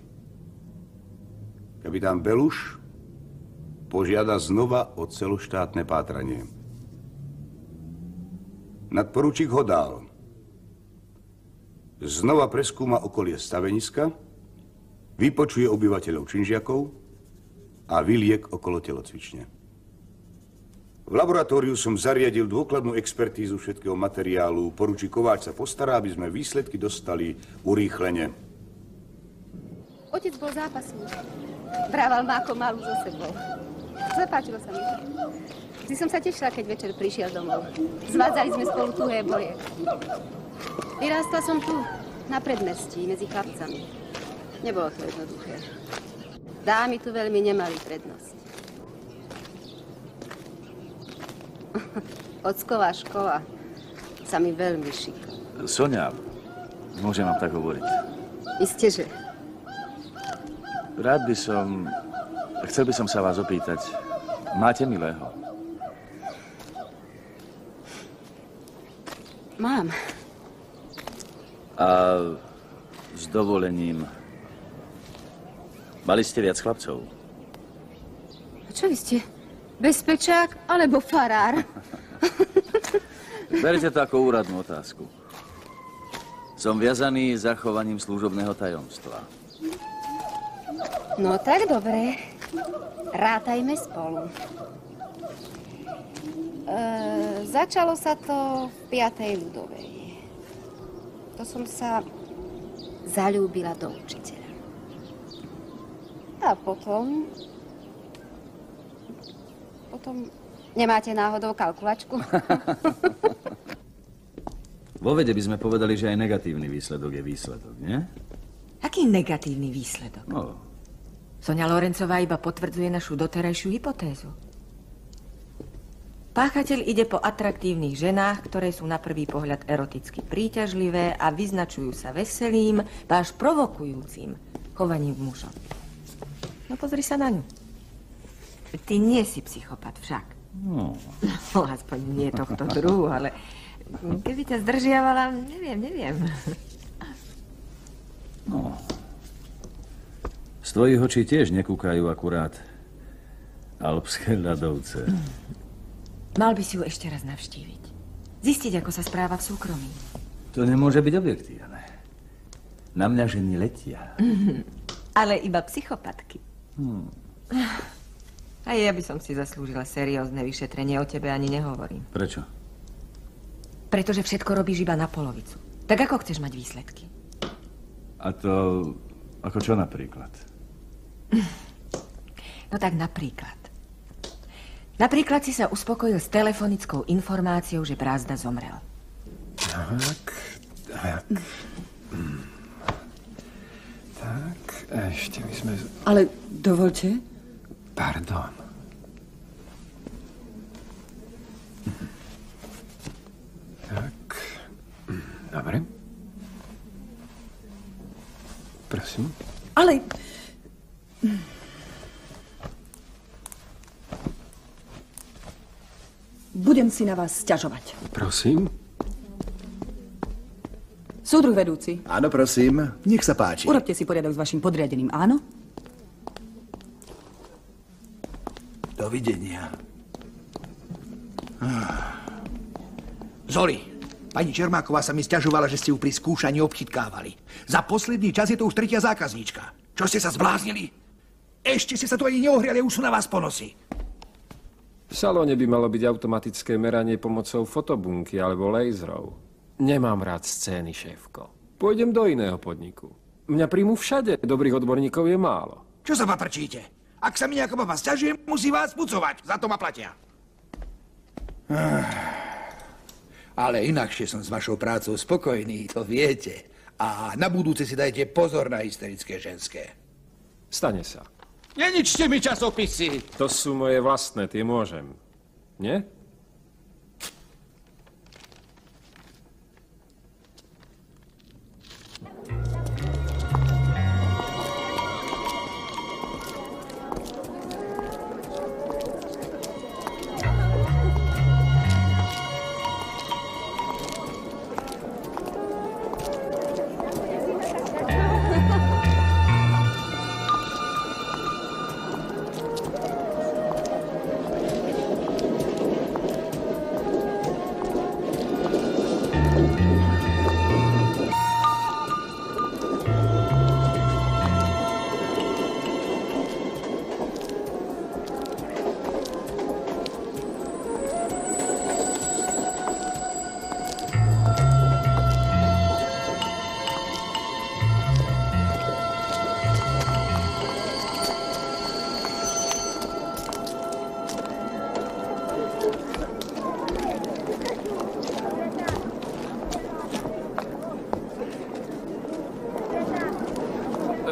Kapitán Beluš požiada znova o celoštátne pátranie. Nadporučík Hodál znova preskúma okolie staveniska, vypočuje obyvateľov Činžiakov a vyliek okolo telocvične. V laboratóriu som zariadil dôkladnú expertízu všetkého materiálu. Poručík Kováč sa postará, aby sme výsledky dostali urýchlene. Otec bol zápasník. Brával ma ako malú so sebou. Zapáčilo sa mi to. Vždy som sa tešila, keď večer prišiel domov. Zvádzali sme spolu tuhé boje. Vyrástla som tu, na predmestí, medzi chlapcami. Nebolo to jednoduché. Dámy tu veľmi nemali prednosť. Ocková škola sa mi veľmi šikla. Sonia, môžem vám tak hovoriť? Isteže. Chcel by som sa vás opýtať, máte milého? Mám. A s dovolením, mali ste viac chlapcov? A čo vy ste? Bezpečák alebo farár? Berte to ako úradnú otázku. Som viazaný zachovaním služobného tajomstva. No tak dobre. Rátajme spolu. Začalo sa to v 5. ľudovej. To som sa zaľúbila do učiteľa. A potom nemáte náhodou kalkulačku? Vo vede by sme povedali, že aj negatívny výsledok je výsledok, nie? Aký negatívny výsledok? No. Sonia Lorencová iba potvrdzuje našu doterajšiu hypotézu. Páchateľ ide po atraktívnych ženách, ktoré sú na prvý pohľad eroticky príťažlivé a vyznačujú sa veselým, až provokujúcim chovaním k mužom. No pozri sa na ňu. Ty nie si psychopat však. No. No, aspoň nie tohto druhu, ale keby ťa zdržiavala, neviem. No. Z tvojich očí tiež nekúkajú akurát alpské ľadovce. Mal by si ju ešte raz navštíviť. Zistiť, ako sa správa v súkromí. To nemôže byť objektívne. Na mňa ženy letia. Ale iba psychopatky. A ja by som si zaslúžila seriózne vyšetrenie, o tebe ani nehovorím. Prečo? Pretože všetko robíš iba na polovicu. Tak ako chceš mať výsledky? A to... ako čo napríklad? No tak napríklad. Napríklad si sa uspokojil s telefonickou informáciou, že Brázda zomrel. Tak. Tak, ešte my sme... Ale dovolte. Pardon. Tak. Dobre. Prosím. Ale... Budem si na vás sťažovať. Prosím. Súdruh vedúci. Áno, prosím. Nech sa páči. Urobte si poriadok s vašim podriadeným, áno? Dovidenia. Zoli, pani Čermáková sa mi sťažovala, že ste ju pri skúšaní obchytkávali. Za posledný čas je to už tretia zákazníčka. Čo ste sa zbláznili? Ešte ste sa tu ani neohriali, už sú na vás ponosy. V salóne by malo byť automatické meranie pomocou fotobunky alebo laserov. Nemám rád scény, šéfko. Pôjdem do iného podniku. Mňa príjmu všade, dobrých odborníkov je málo. Čo sa paprčíte? Ak sa mi nejaká baba sťažuje, musí vás pucovať. Za to ma platia. Ale inakšie som s vašou prácou spokojný, to viete. A na budúce si dajte pozor na hysterické ženské. Stane sa. Neničte mi časopisy! To sú moje vlastné, tie môžem. Nie?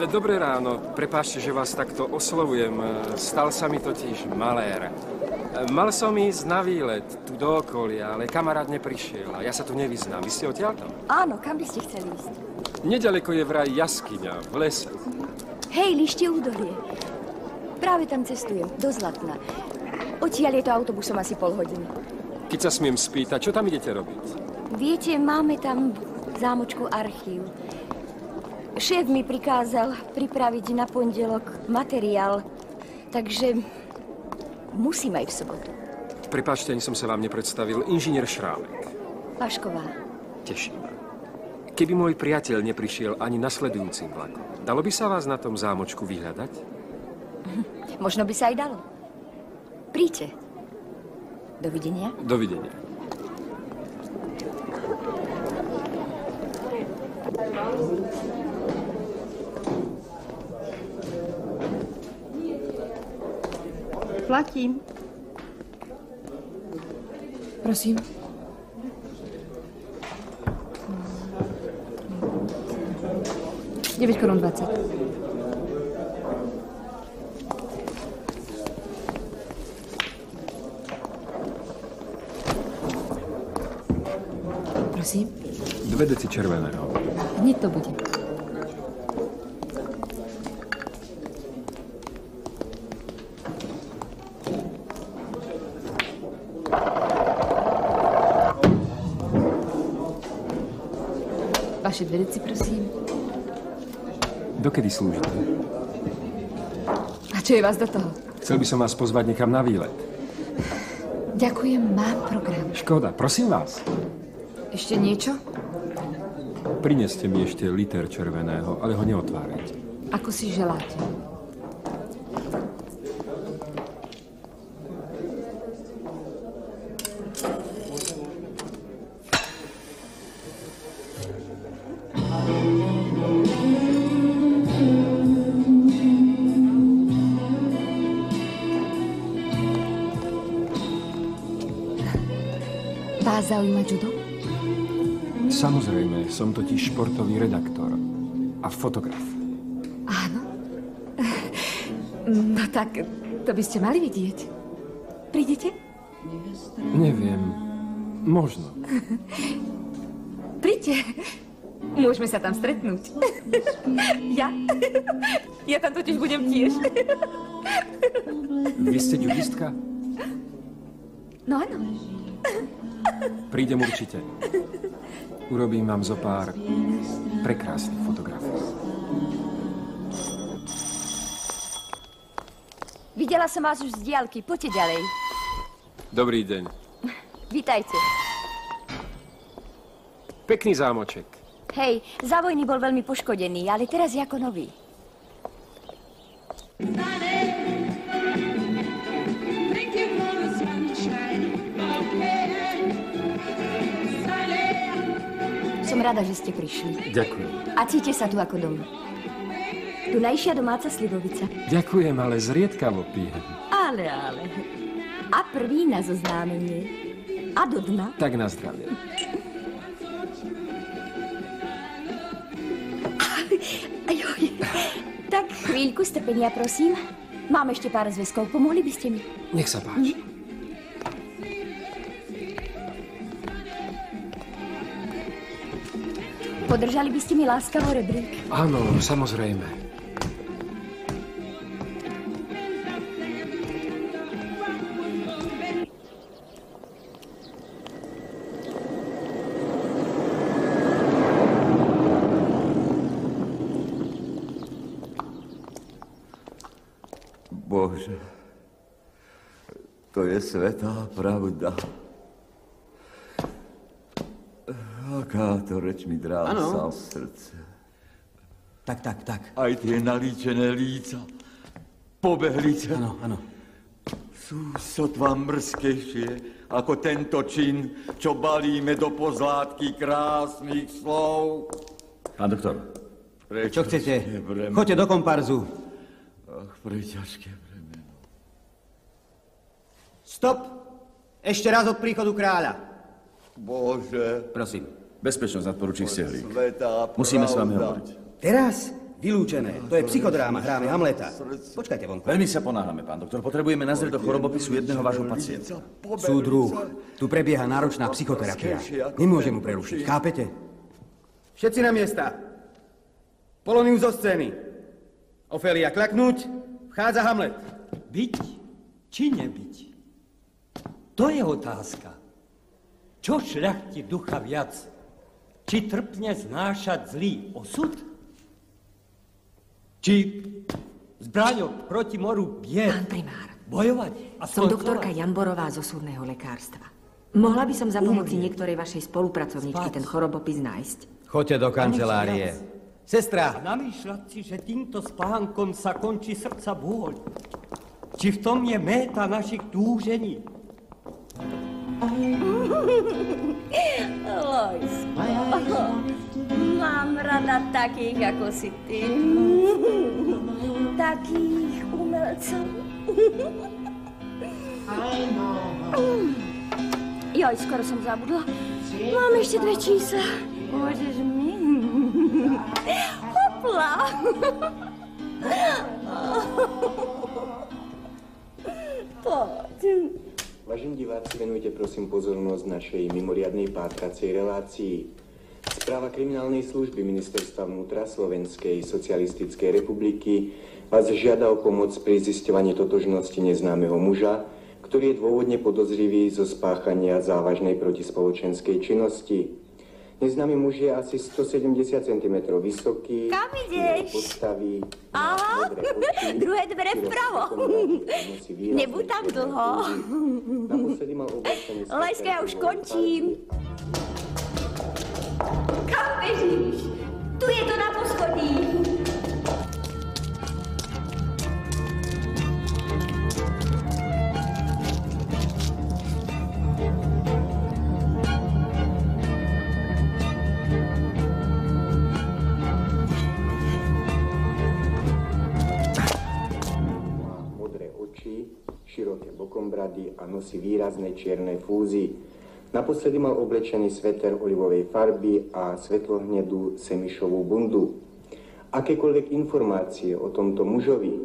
Dobré ráno. Prepáčte, že vás takto oslovujem. Stal sa mi totiž malér. Mal som ísť na výlet tu do okolia, ale kamarát neprišiel a ja sa tu nevyznám. Vy ste odtiaľto? Áno, kam by ste chceli ísť? Nedaleko je vraj jaskyňa v lese. Hej, Lištie údolie. Práve tam cestujem, do Zlatna. Odtiaľ je to autobusom asi pol hodiny. Keď sa smiem spýtať, čo tam idete robiť? Viete, máme tam v zámočku archív. Šéf mi prikázal pripraviť na pondelok materiál, takže musím aj v sobotu. Prepáčte, ani som sa vám nepredstavil. Inžinier Šrámek. Pašková. Teší ma. Keby môj priateľ neprišiel ani nasledujúcim vlakom, dalo by sa vás na tom zámočku vyhľadať? Možno by sa aj dalo. Príďte. Dovidenia. Dovidenia. Platím. Prosím. $9,20. Prosím. 2 deci červeného. Hneď to bude. Vaše 2 deci, prosím. Dokedy slúžite? A čo je vás do toho? Chcel by som vás pozvať niekam na výlet. Ďakujem, mám program. Škoda, prosím vás. Ešte niečo? Prineste mi ešte liter červeného, ale ho neotvárajte. Ako si želáte. Vás zaujíma judo? Samozrejme, som totiž športový redaktor a fotograf. Áno. No tak, to by ste mali vidieť. Prídete? Neviem. Možno. Príďte. Môžeme sa tam stretnúť. Ja? Ja tam totiž budem tiež. Vy ste judistka? No áno. Prídem určite. Urobím vám zo pár prekrásnych fotografií. Videla som vás už z diaľky. Poďte ďalej. Dobrý deň. Vítajte. Pekný zámoček. Hej, za vojny bol veľmi poškodený, ale teraz je ako nový. Som rada, že ste prišli. Ďakujem. A cíte sa tu ako doma. Tunajšia domáca slivovica. Ďakujem, ale zriedkavo pijem. Ale. A prvý na zoznámenie. A do dna. Tak na zdravie. Ajoj. Tak chvíľku strpenia, prosím. Mám ešte pár zväzkov. Pomohli by ste mi? Nech sa páči. Podržali by ste mi láskavo rebrík? Áno, samozrejme. Bože, to je svätá pravda. Aká to reč mi drásá srdce. Tak. Aj tie nalíčené líca, pobehlice. Áno. Sú sotva mrzkejšie ako tento čin, čo balíme do pozlátky krásnych slov. Pán doktor. Čo chcete? Choďte do komparzu. Ach, preťažké bremeno. Stop! Ešte raz od príchodu kráľa. Bože. Prosím. Bezpečnosť nadporučík Stehlík. Svätá Musíme s vami pravda. hovoriť. Teraz? Vylúčené. To je psychodráma. Hráme Hamleta. Počkajte vonku. Veľmi sa ponáhľame, pán doktor. Potrebujeme nazrieť do chorobopisu jedného vášho pacienta. Súdruh, tu prebieha náročná psychoterapia. Nemôžem mu prerušiť. Chápete? Všetci na miesta. Polonius zo scény. Ofélia klaknúť. Vchádza Hamlet. Byť či nebyť? To je otázka. Čo šľachti ducha viac? Či trpne znášať zlý osud? Či zbraňou proti moru bied? Pán primár. Bojovať a Som skoncovať? doktorka Jamborová z osudného lekárstva. Mohla by som za pomoci niektorej vašej spolupracovníčky ten chorobopis nájsť? Choďte do kancelárie. Sestra. A namýšľať si, že týmto spánkom sa končí srdca bôľ. Či v tom je méta našich túžení? Lojsko, mám rada takých, ako si ty. Takých umelcov. Joj, skoro som zabudla. Mám ešte 2 čísla. Môžeš mi? Hopla! Poď. Vážení diváci, venujte prosím pozornosť našej mimoriadnej pátracej relácii. Správa kriminálnej služby Ministerstva vnútra Slovenskej socialistickej republiky vás žiada o pomoc pri zisťovaní totožnosti neznámeho muža, ktorý je dôvodne podozrivý zo spáchania závažnej protispoločenskej činnosti. Neznámy muž je asi 170 cm vysoký. Kam ideš? Postaví. Aha, druhé dvere vpravo. Nebuď tam dlho. Naposledy mal oblečený. Lejsko, ja už končím. Kam bežíš? Tu je to na poschodí. brady a nosí výrazné čierne fúzy. Naposledy mal oblečený sveter olivovej farby a svetlohnedú semišovú bundu. Akékoľvek informácie o tomto mužovi,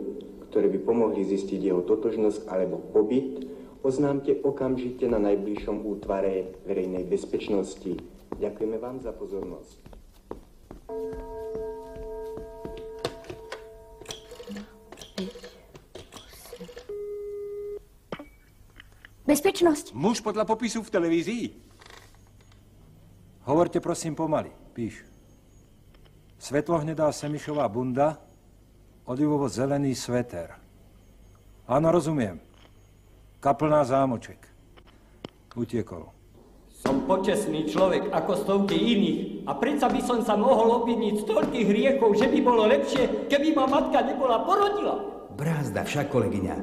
ktoré by pomohli zistiť jeho totožnosť alebo pobyt, oznámte okamžite na najbližšom útvare verejnej bezpečnosti. Ďakujeme vám za pozornosť. Bezpečnosť. Muž podľa popisu v televízii. Hovorte prosím pomaly. Píš. Svetlohnedá semišová bunda, olivovo-zelený sveter. Áno, rozumiem. Kaplná zámoček. Utiekol. Som počestný človek ako stovky iných a predsa by som sa mohol obviniť z toľkých hriechov, že by bolo lepšie, keby ma matka nebola porodila. Brázda však, kolegyňa.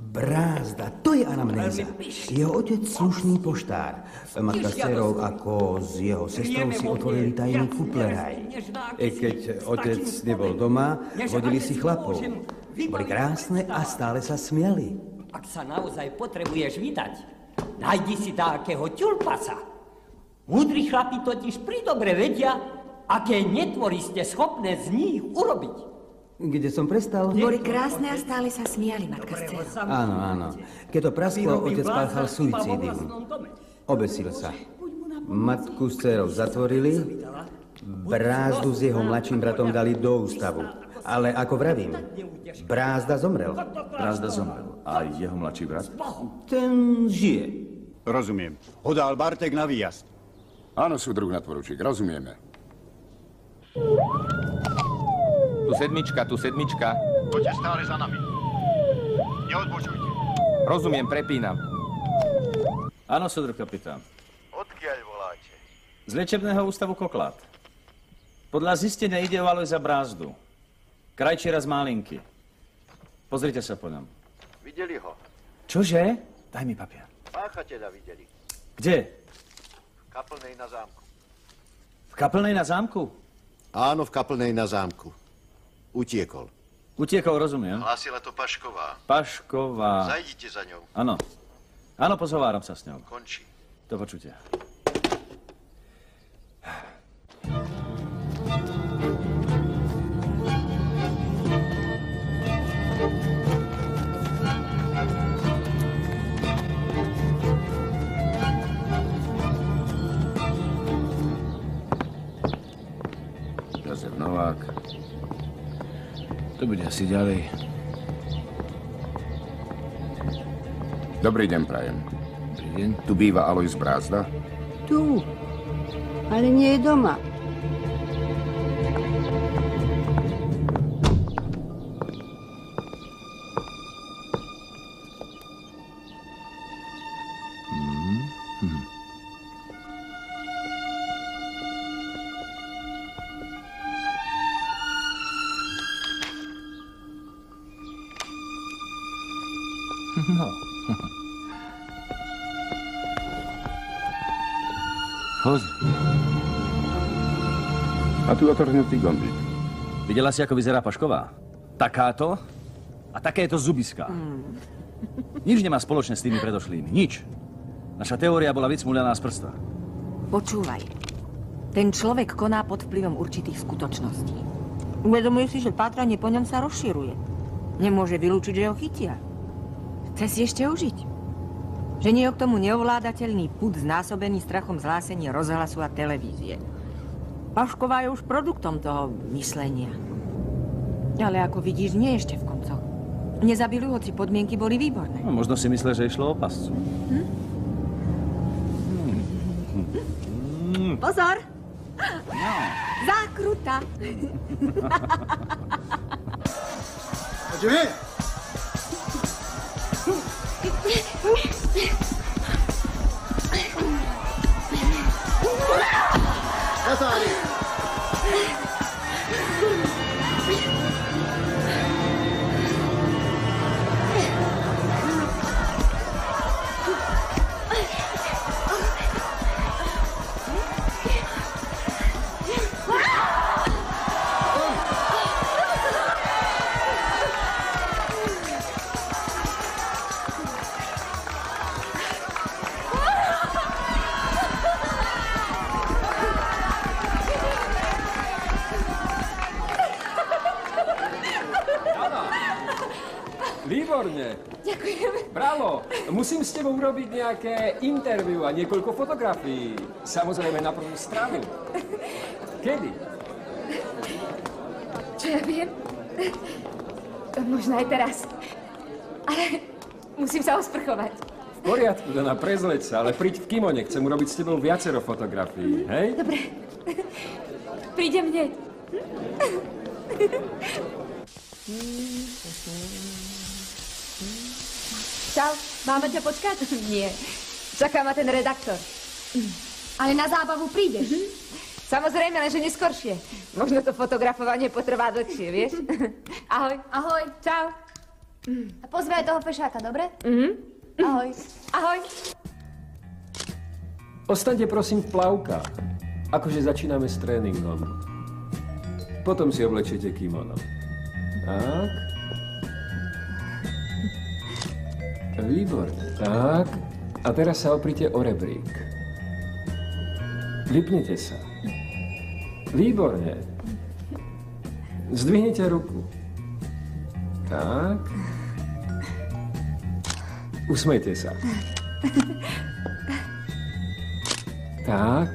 Brázda, to je anamnéza. Jeho otec slušný poštár. Matka s dcerou ako s jeho sestrou si otvorili tajný kupleraj. Keď otec nebol doma, vodili si chlapov. Boli krásne a stále sa smiali. Ak sa naozaj potrebuješ vydať, nájdi si takého ťulpasa. Múdri chlapi totiž pridobre vedia, aké netvory ste schopné z nich urobiť. Kde som prestal? Boli krásne a stále sa smiali, matka s dcerou. Áno, áno. Keď to prasklo, otec páchal suicídium. Obesil sa. Matku s dcerou zatvorili, Brázdu s jeho mladším bratom dali do ústavu. Ale ako vravím, Brázda zomrel. Brázda zomrel. A jeho mladší brat? Ten žije. Rozumiem. Ho dal Bartek na výjazd. Áno, súdruh nadporučík, rozumieme. Tu sedmička. Poďte stále za nami. Neodbočujte. Rozumiem, prepínam. Áno, súdruh kapitán. Odkiaľ voláte? Z liečebného ústavu Koklát. Podľa zistenia ide o Alojza Brázdu. Krajčiara z Málinky. Pozrite sa po ňom. Videli ho. Čože? Daj mi papier. Páchateľa videli. Kde? V Kaplnej na zámku. V Kaplnej na zámku? Áno, v Kaplnej na zámku. Utiekol. Utiekol, rozumiem. Hlásila to Pašková. Pašková. Zajdite za ňou. Áno. Áno, pozhováram sa s ňou. Končí. Do počutia. Jozef Novák. To bude asi ďalej. Dobrý deň, prajem. Dobrý deň. Tu býva Alojz Brázda? Tu, ale nie je doma. No. Pozri. A tu otrhnutý gombík. Videla si, ako vyzerá Pašková? Takáto a takéto zubiská. Nič nemá spoločné s tými predošlými. Nič. Naša teória bola vycmuľaná z prsta. Počúvaj. Ten človek koná pod vplyvom určitých skutočností. Uvedomuje si, že pátranie po ňom sa rozširuje. Nemôže vylúčiť, že ho chytia. Chce si ešte užiť. Že nie je k tomu neovládateľný pud znásobený strachom z hlásenia rozhlasu a televízie. Pašková je už produktom toho myslenia. Ale ako vidíš, nie ešte v koncoch. Nezabili, hoci podmienky boli výborné. No, možno si myslel, že išlo o pascu. Pozor! Zákruta! Poďme! Katári! Ďakujem. Bravo! Musím s tebou urobiť nejaké interview a niekoľko fotografií. Samozrejme na prvú stranu. Kedy? Čo ja viem? Možno aj teraz. Ale musím sa osprchovať. V poriadku, Dana, prezleď sa, ale príď v kimone. Chcem urobiť s tebou viacero fotografií, hej? Dobre. Prídem hneď. Čau, máme ťa počkať? Nie, čaká ma ten redaktor. Ale na zábavu prídeš? Samozrejme, lenže neskoršie. Možno to fotografovanie potrvá dlhšie, vieš? Ahoj. Ahoj. Čau. A pozve aj toho fešáka, dobre? Ahoj. Ahoj. Ostaňte prosím v plavkách. Akože začíname s tréningom. Potom si oblečiete kimono. Tak. Výborne. Tak. A teraz sa oprite o rebrík. Vypnite sa. Výborne. Zdvihnite ruku. Tak. Usmejte sa. Tak.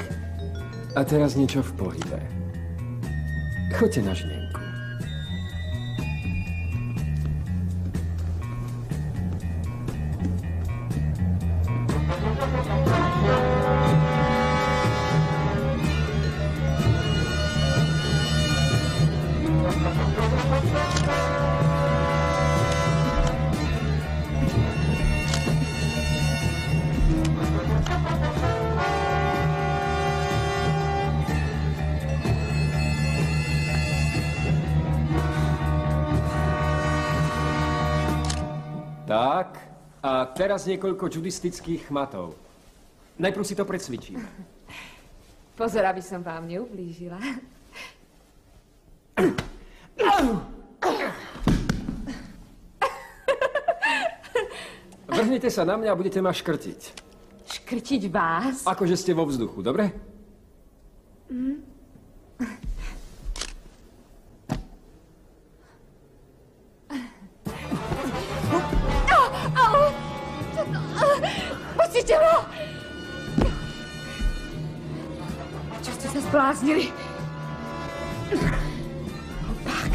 A teraz niečo v pohybe. Choďte na žnienku. Tak, a teraz niekoľko judistických chmatov. Najprv si to precvičíme. Pozor, aby som vám neublížila. Vrhnite sa na mňa a budete ma škrtiť. Škrtiť vás? Akože ste vo vzduchu, dobre? Pustite ma! Čo ste sa zbláznili? Opak.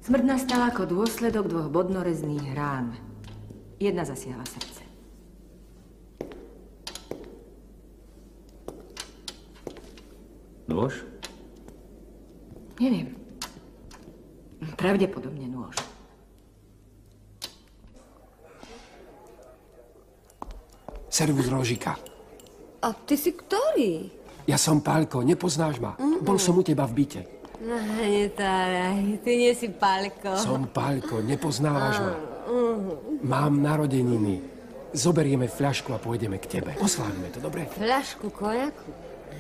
Smrť nastala ako dôsledok 2 bodnorezných rán. Jedna zasiahla srdce. Nôž? Neviem. Pravdepodobne nôž. Servus, Rožika. A ty si ktorý? Ja som Pálko, nepoznáš ma? Bol som u teba v byte. No, netáraj, ty nie si Pálko. Som Pálko, nepoznávaš ma? Mám narodeniny. Zoberieme fľašku a pôjdeme k tebe. Oslávime to, dobre? Fľašku konjaku?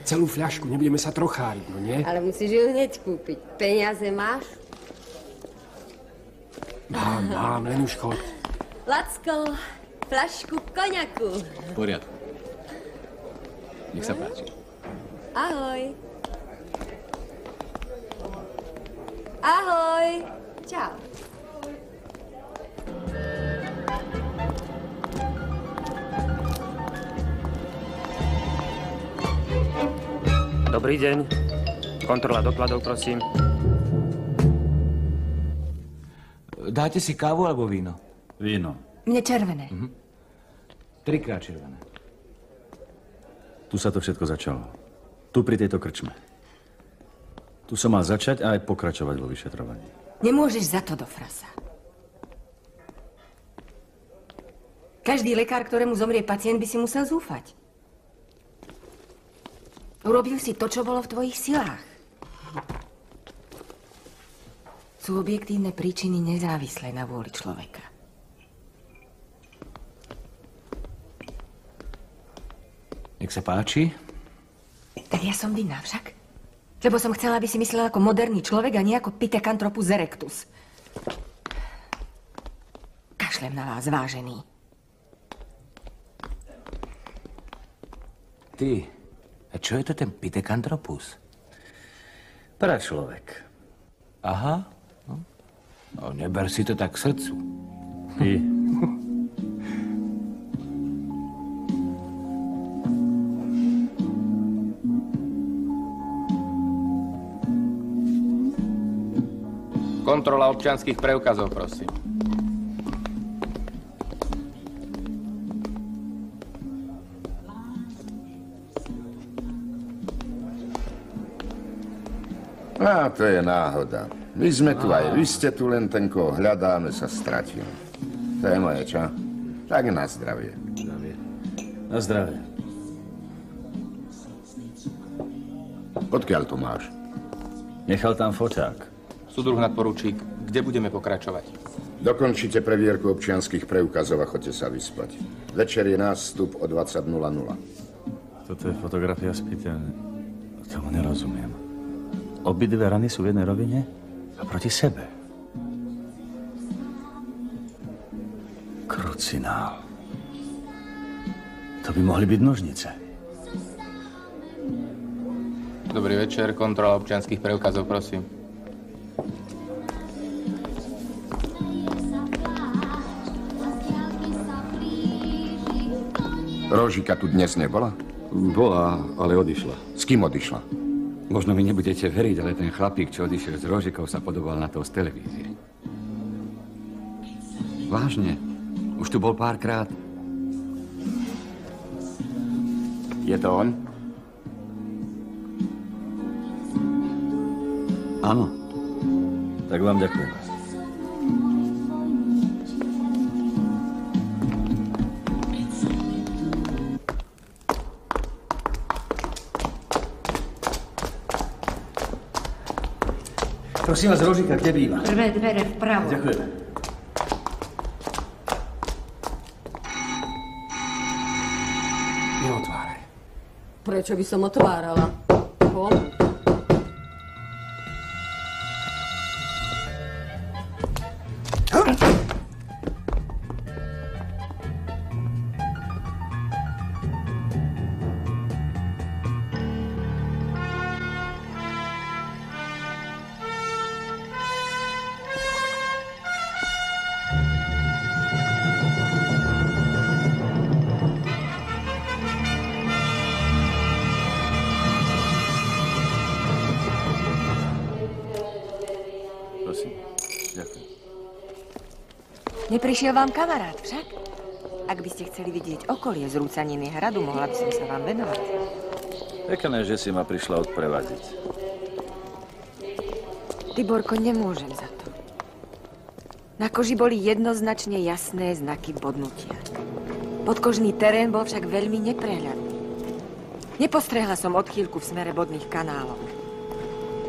Celú fľašku, nebudeme sa trocháriť, no nie? Ale musíš ju hneď kúpiť. Peniaze máš? Mám, len už choď. Lacko, fľašku konjaku. V poriadku. Nech sa páči. Ahoj. Ahoj. Čau. Dobrý deň. Kontrola dokladov, prosím. Dáte si kávu alebo víno? Víno. Mne červené. 3-krát červené. Tu sa to všetko začalo. Tu pri tejto krčme. Tu som mal začať a aj pokračovať vo vyšetrovaní. Nemôžeš za to do frasa. Každý lekár, ktorému zomrie pacient, by si musel zúfať. Urobil si to, čo bolo v tvojich silách. Sú objektívne príčiny nezávislé na vôli človeka. Nech sa páči. Tak ja som vinná však. Lebo som chcela, aby si myslel ako moderný človek a nie ako Pithecanthropus erectus. Kašlem na vás, vážený. Ty, a čo je to ten Pithecanthropus? Pračlovek. Aha. No, neber si to tak k srdcu. Ty. Kontrola občianskych preukazov, prosím. Á, to je náhoda. My sme tu aj vy ste tu, len ten, koho hľadáme, sa stratil. To je moje, čo? Tak na zdravie. Na zdravie. Odkiaľ to máš? Nechal tam foťák. Súdruh nadporučík, kde budeme pokračovať? Dokončite previerku občianskych preukazov a choďte sa vyspať. Večer je nástup o 20:00. Toto je fotografia z piteľne. Tomu nerozumiem. Obidve rany sú v jednej rovine a proti sebe. Krucinál. To by mohli byť nožnice. Dobrý večer, kontrola občianskych preukazov, prosím. Rožika tu dnes nebola? Bola, ale odišla. S kým odišla? Možno mi nebudete veriť, ale ten chlapík, čo odišiel z Rožikov, sa podobal na toho z televízie. Vážne. Už tu bol párkrát. Je to on? Áno. Tak vám ďakujem. Prosím vás, Rožika, kde býva? Prvé dvere vpravo. Ďakujem. Neotváraj. Prečo by som otvárala? Poď. Neprišiel vám kamarát však? Ak by ste chceli vidieť okolie zrúcaniny hradu, mohla by som sa vám venovať. Pekné, že si ma prišla odprevadiť. Tiborko, nemôžem za to. Na koži boli jednoznačne jasné znaky bodnutia. Podkožný terén bol však veľmi neprehľadný. Nepostrehla som odchýlku v smere bodných kanálov.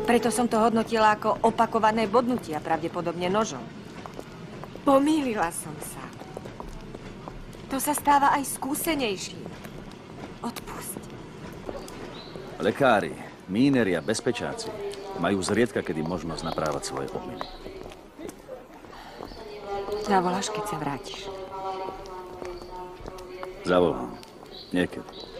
Preto som to hodnotila ako opakované bodnutia, pravdepodobne nožom. Pomýlila som sa. To sa stáva aj skúsenejším. Odpusť. Lekári, míneri a bezpečáci majú zriedka kedy možnosť naprávať svoje omyly. Zavoláš, keď sa vrátiš. Zavolám. Niekedy.